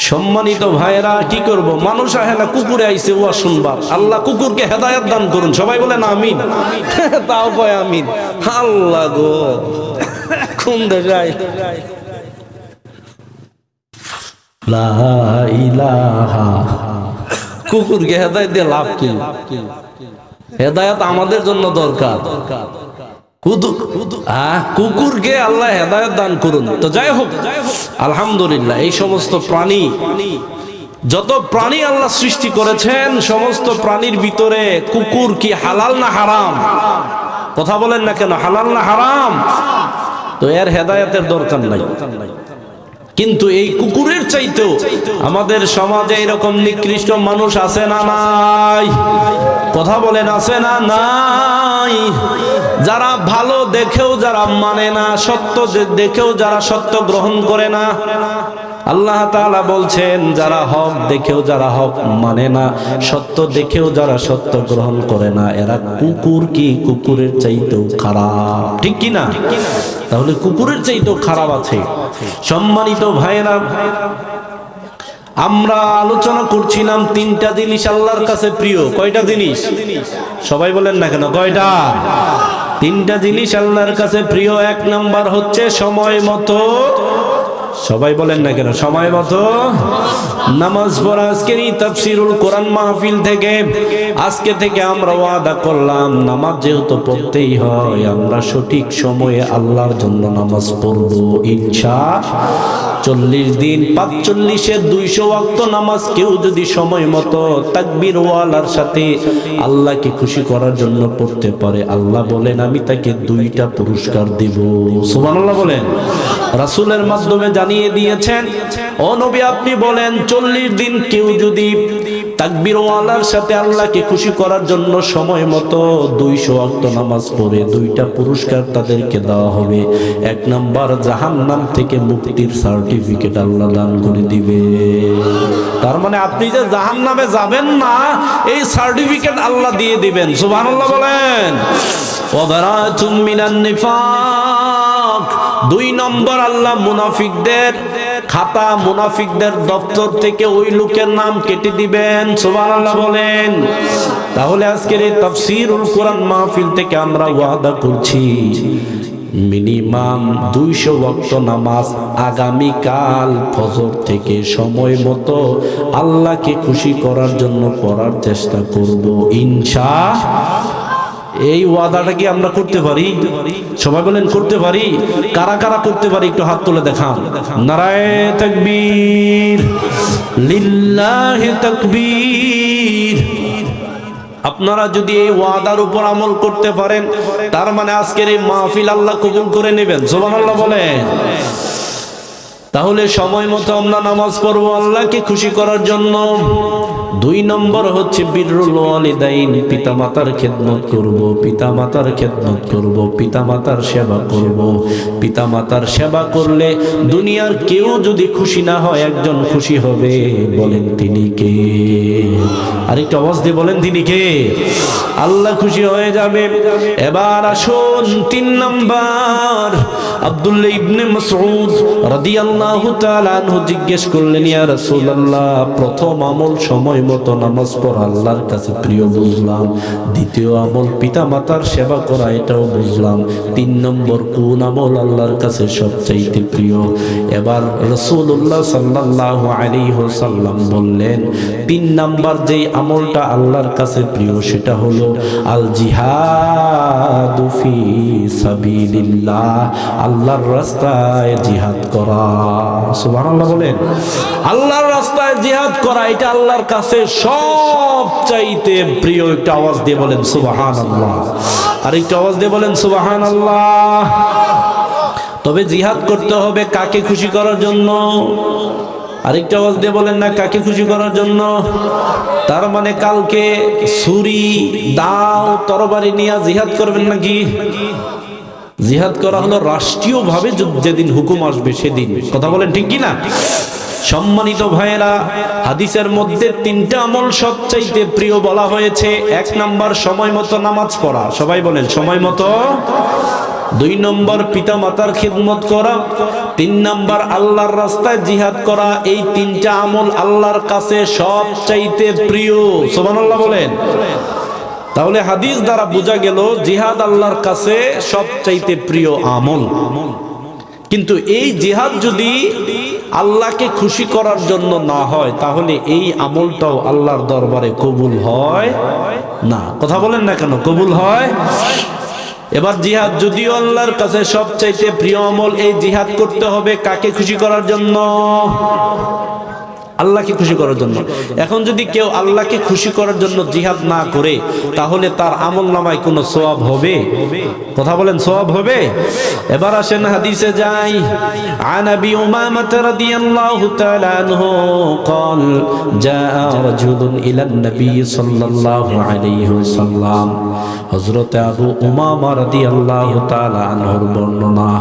সম্মানিত ভাইরা, কি করব, মানুষ আহে না, কুকুরে আইছে ওয়া শুনবার। আল্লাহ কুকুরকে হেদায়েত দান করুন, সবাই বলেন আমিন। তাও কয় আমিন। আল্লাহ গো, কোন দেশাই লা ইলাহা। কুকুরকে হেদায়েত দিয়ে লাভ কি? হেদায়েত আমাদের জন্য দরকার। কুকুরকে আল্লাহ হেদায়েত দান করুন। তো যাই হোক, আলহামদুলিল্লাহ, এই সমস্ত প্রাণী, যত প্রাণী আল্লাহ সৃষ্টি করেছেন, সমস্ত প্রাণীর ভিতরে কুকুর কি হালাল না হারাম? কথা বলেন না কেন, হালাল না হারাম? তো এর হেদায়েতের দরকার নাই। কিন্তু এই কুকুরের চাইতেও আমাদের সমাজে এরকম নিকৃষ্ট মানুষ আছে না নাই? কথা বলেন, আছে না নাই? যারা ভালো দেখেও যারা মানে না, সত্য দেখেও যারা সত্য গ্রহণ করে না। আল্লাহ তাআলা বলছেন, যারা হক দেখেও যারা হক মানে না, সত্য দেখেও যারা সত্য গ্রহণ করে না, এরা কুকুর কি কুকুরের চাইতেও খারাপ, ঠিক কি না? তাহলে কুকুরের চাইতেও খারাপ আছে। সম্মানিত ভাইরা, আমরা আলোচনা করছিলাম তিনটা জিনিস আল্লাহর কাছে প্রিয়। কয়টা জিনিস? সবাই বলেন না কেন, কয়টা? তিনটা জিনিস আল্লাহর কাছে প্রিয়। এক নাম্বার হচ্ছে সময় মতো, সবাই বলেন না কেন, সময় মতো নামাজ পড়া। আজকের এই তাফসীরুল কোরআন মাহফিল থেকে, আজকে থেকে আমরা ওয়াদা করলাম, নামাজ যেহেতু পড়তেই হয়, আমরা সঠিক সময়ে আল্লাহর জন্য নামাজ পড়ব ইনশাআল্লাহ। 40 দিন 45-এর 200 ওয়াক্ত নামাজ কেউ যদি সময় মতো তাকবীর ওয়ালার সাথে আল্লাহকে খুশি করার জন্য পড়তে পারে, আল্লাহ বলেন আমি তাকে 2টা পুরস্কার দেব। সুবহানাল্লাহ বলেন। রাসূলের মাধ্যমে জানিয়ে দিয়েছেন, ও নবী আপনি বলেন 40 দিন কেউ যদি তাকবীর ওয়ালার সাথে আল্লাহকে খুশি করার জন্য সময় মতো 200 ওয়াক্ত নামাজ পড়ে, 2টা পুরস্কার তাদেরকে দেওয়া হবে। 1 নাম্বার, জাহান্নাম থেকে মুক্তির সার্টিফিকেট আল্লাহ দান করে দিবে। তার মানে আপনি যে জাহান্নামে যাবেন না, এই সার্টিফিকেট আল্লাহ দিয়ে দিবেন। সুবহানাল্লাহ বলেন। ওয়া বারাতুম মিনান নিফাক। 2 নম্বর, আল্লাহ মুনাফিকদের খাতা, মুনাফিকদের দপ্তর থেকে ওই লোকের নাম কেটে দিবেন। সুবহানাল্লাহ বলেন। তাহলে আজকের এই তাফসীরুল কোরআন মাহফিল থেকে আমরা ওয়াদা করছি, মিনিমাম 200 ওয়াক্ত নামাজ আগামী কাল ফজর থেকে সময় মতো আল্লাহকে খুশি করার জন্য পড়ার চেষ্টা করব ইনশাআল্লাহ। এই ওয়াদাটা কি আমরা করতে পারি? সবাই বলেন করতে পারি। কারা কারা করতে পারি একটু হাত তুলে দেখান। নারায়ে তাকবীর, লিল্লাহি তাকবীর। আপনারা যদি এই ওয়াদার উপর আমল করতে পারেন, তার মানে আজকের এই মাহফিল আল্লাহ কবুল করে নেবেন। সুবহানাল্লাহ বলেন। তাহলে সময় মতো আমরা নামাজ পড়বো আল্লাহকে খুশি করার জন্য। 2 নম্বর হচ্ছে বিররুল ওয়ালিদাইন, পিতামাতার খেদমত করব, পিতামাতার খেদমত করব, পিতামাতার সেবা করব। পিতামাতার সেবা করলে দুনিয়ার কেউ যদি খুশি না হয়, একজন খুশি হবে, বলেন তিনি কে? আরেকটু আওয়াজ দিয়ে বলেন তিনি কে? আল্লাহ খুশি হয়ে যাবে। এবার আসুন 3 নম্বর, আব্দুল্লাহ ইবনে মাসউদ রাদিয়াল্লাহু তাআলা আনহু জিজ্ঞেস করলেন, ইয়া রাসূলুল্লাহ, প্রথম আমল সময় মতো নামাজ পড়া আল্লাহর কাছে প্রিয় বুঝলাম, দ্বিতীয় আমল পিতামাতার সেবা করা এটাও বুঝলাম, 3 নম্বর কোন আমল আল্লাহর কাছে সবচাইতে প্রিয়? এবার রাসূলুল্লাহ সাল্লাল্লাহু আলাইহি ওয়াসাল্লাম বললেন, 3 নাম্বার যেই আমলটা আল্লাহর কাছে প্রিয় সেটা হলো আল জিহাদু ফি সাবিলিল্লাহ, আল্লাহর রাস্তায় জিহাদ করা। সুবহানাল্লাহ বলেন। আল্লাহর রাস্তায় জিহাদ করা এটা আল্লাহর কাছে সবচাইতে প্রিয়। একটা আওয়াজ দিয়ে বলেন সুবহানাল্লাহ। আর একটা আওয়াজ দিয়ে বলেন সুবহানাল্লাহ। তবে জিহাদ করতে হবে কাকে খুশি করার জন্য? আরেকটা আওয়াজ দিয়ে বলেন না, কাকে খুশি করার জন্য? তার মানে কালকে ছুরি দাও তরবারি নিয়ে জিহাদ করবেন নাকি? জিহাদ করা হলো রাষ্ট্রীয়ভাবে যেদিন হুকুম আসবে সেদিন। কথা বলেন ঠিক কি না? সম্মানিত ভাইয়েরা, হাদিসের মধ্যে 3টা আমল সবচাইতে প্রিয় বলা হয়েছে। 1 নাম্বার সময় মতো নামাজ পড়া, সবাই বলেন সময় মতো। 2 নম্বর পিতা মাতার খিদমত করা, 3 নম্বর আল্লাহর রাস্তায় জিহাদ করা। এই 3টা আমল আল্লাহর কাছে সবচাইতে প্রিয়। সুবহানাল্লাহ বলেন। তাহলে হাদিস দ্বারা বোঝা গেল জিহাদ আল্লাহর কাছে সবচাইতে প্রিয় আমল। কিন্তু এই জিহাদ যদি আল্লাহকে খুশি করার জন্য না হয় তাহলে এই আমলটাও আল্লাহর দরবারে কবুল হয় না। কথা বলেন না কেন? কবুল হয়। এবার জিহাদ যদিও আল্লাহর কাছে সবচাইতে প্রিয় আমল, এই জিহাদ করতে হবে কাকে খুশি করার জন্য? আল্লাহকে খুশি করার জন্য। এখন যদি কেউ আল্লাহকে খুশি করার জন্য জিহাদ না করে তাহলে তার আমলনামায় কোনো সওয়াব হবে? কথা বলেন, সওয়াব হবে? এবার আসেন হাদিসে যাই। আন আবি উমামা রাদিয়াল্লাহু তাআলা আনহু قال جاء رجل الى النبي صلى الله عليه وسلم, হযরত আবু উমামা রাদিয়াল্লাহু তাআলা আনহুর বর্ণনা,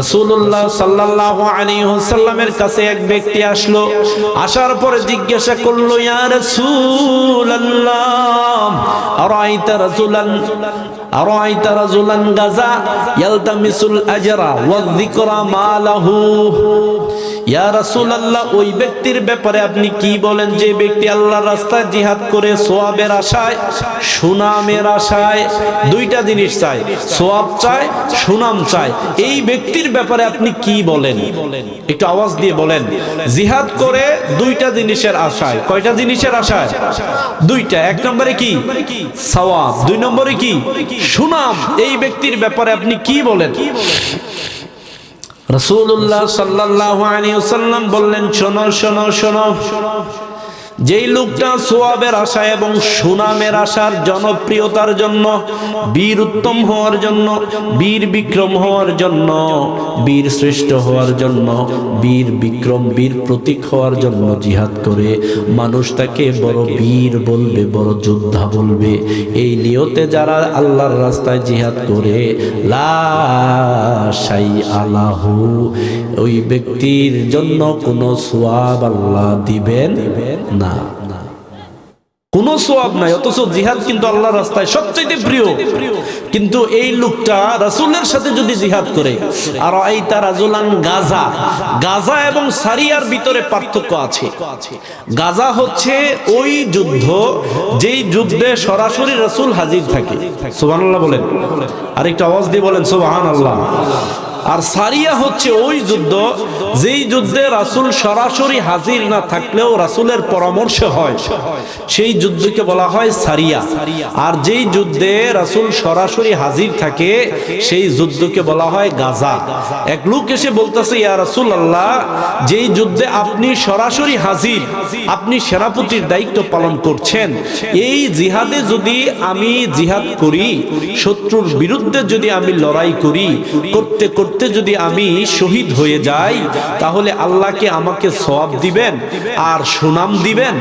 রাসূলুল্লাহ সাল্লাল্লাহু আলাইহি ওয়াসাল্লামের কাছে এক ব্যক্তি আসলো। আসার পরে জিজ্ঞাসা করলো, ইয়া রাসূলুল্লাহ, আরাইতা রাজুলান গাজা ইয়ালতামিসুল আজরা ওয়া যিকরা মা লাহু। ইয়া রাসূলুল্লাহ, ওই ব্যক্তির ব্যাপারে আপনি কি বলেন যে ব্যক্তি আল্লাহর রাস্তায় জিহাদ করে সওয়াবের আশায়, সুনামের আশায়, 2টা জিনিস চায়, সওয়াব চায়, সুনাম চায়, এই ব্যক্তির ব্যাপারে আপনি কি বলেন? একটু আওয়াজ দিয়ে বলেন। জিহাদ করে 2টা জিনিসের আশায়। কয়টা জিনিসের আশায়? 2টা। 1 নম্বরে কি? সওয়াব। 2 নম্বরে কি? সুনাম। এই ব্যক্তির ব্যাপারে আপনি কি বলেন? রাসূলুল্লাহ সাল্লাল্লাহু আলাইহি ওয়াসাল্লাম বললেন, শোনো শোনো শোনো, যেই লোকটা সোয়াবের আশা এবং সুনামের আশার, জনপ্রিয়তার জন্য, বীর উত্তম হওয়ার জন্য, বীর বিক্রম হওয়ার জন্য, বীর শ্রেষ্ঠ হওয়ার জন্য, বীর বিক্রম, বীর প্রতীক হওয়ার জন্য জিহাদ করে, মানুষ তাকে বড় বীর বলবে, বড় যোদ্ধা বলবে। এই নিয়তে যারা আল্লাহর রাস্তায় জিহাদ করে, লা শাইআ লাহু, ওই ব্যক্তির জন্য কোনো সওয়াব আল্লাহ দিবেন না। কোনো সওয়াব নাই। অথচ জিহাদ কিন্তু আল্লাহর রাস্তায় সবচেয়ে প্রিয়। কিন্তু এই লোকটা রাসূলের সাথে যদি জিহাদ করে, আর আইতা রাজুলান গাজা, গাজা এবং সারিয়ার ভিতরে পার্থক্য আছে। গাজা হচ্ছে ওই যুদ্ধ যেই যুদ্ধে সরাসরি রাসূল হাজির থাকে। সুবহানাল্লাহ বলেন। আরেকটা আওয়াজ দিয়ে বলেন সুবহানাল্লাহ। আর সারিয়া হচ্ছে ওই যুদ্ধ যেই যুদ্ধে রাসূল সরাসরি হাজির না থাকলেও রাসূলের পরামর্শ হয়, সেই যুদ্ধকে বলা হয় সারিয়া। আর যেই যুদ্ধে রাসূল সরাসরি হাজির থাকে সেই যুদ্ধকে বলা হয় গাজা। এক লোক এসে বলতেছে, ইয়া রাসূলুল্লাহ, যেই যুদ্ধে আপনি সরাসরি হাজির, আপনি সেনাপতির দায়িত্ব পালন করছেন, এই জিহাদে যদি আমি জিহাদ করি, শত্রুর বিরুদ্ধে যদি আমি লড়াই করি, করতে করতে যদি আমি শহীদ হয়ে যাই, তাহলে আল্লাহকে আমাকে সওয়াব দিবেন আর সুনাম দিবেন?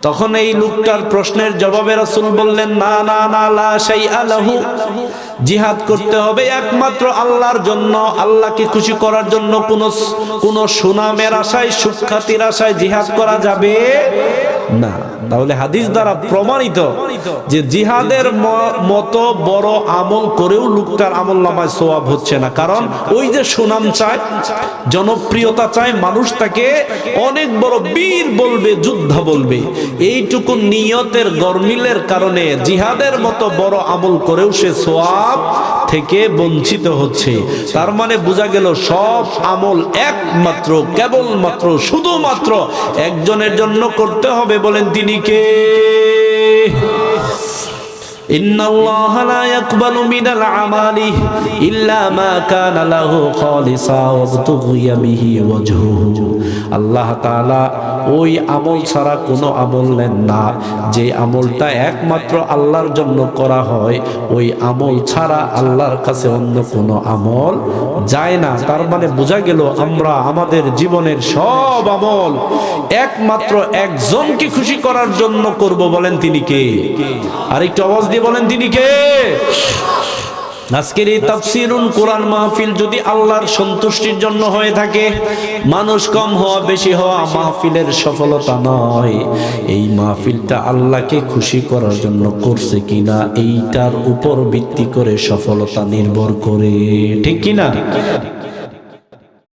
তখন এই লোকটার প্রশ্নের জবাবে রাসূল বললেন, না না না, লা শাইআ লাহু, জিহাদ করতে হবে একমাত্র আল্লাহর জন্য, আল্লাহকে খুশি করার জন্য। কোন সুনামের আশায়, সুখ্যাতির আশায় জিহাদ করা যাবে না। তাহলে হাদিস দ্বারা প্রমাণিত যে জিহাদের মতো বড় আমল করেও লোকটার আমল নামায় সওয়াব হচ্ছে না। কারণ ওই যে সুনাম চায়, জনপ্রিয়তা চায়, মানুষ তাকে অনেক বড় বীর বলবে, যোদ্ধা বলবে, এইটুকু নিয়তের গরমিলের কারণে জিহাদের মতো বড় আমল করেও সে সওয়াব থেকে বঞ্চিত হচ্ছে। তার মানে বোঝা গেল সব আমল একমাত্র, কেবলমাত্র, শুধুমাত্র একজনের জন্য করতে হবে। বলেন তিনি কে? ইন্নাল্লাহা লা ইয়াকবালু মিনাল আমালি ইল্লা মা কানা লাহু খালিসা ওয়াবতুগিয়া বিহি ওয়াজহুহু। আল্লাহ তাআলা ওই আমল ছাড়া কোনো আমল নেন না যে আমলটা একমাত্র আল্লাহর জন্য করা হয়। ওই আমল ছাড়া আল্লাহর কাছে অন্য কোনো আমল যায় না। তার মানে বোঝা গেল আমরা আমাদের জীবনের সব আমল একমাত্র একজনকে খুশি করার জন্য করব। বলেন তিনি কে? আরেকটু আওয়াজ দিয়ে বলেন তিনি কে? আজকের এই তাফসীরুল কোরআন মাহফিল যদি আল্লাহর সন্তুষ্টির জন্য হয়ে থাকে, মানুষ কম হওয়া বেশি হওয়া মাহফিলের সফলতা নয়। এই মাহফিলটা আল্লাহকে খুশি করার জন্য করছে কিনা এইটার উপর ভিত্তি করে সফলতা নির্ভর করে, ঠিক কিনা?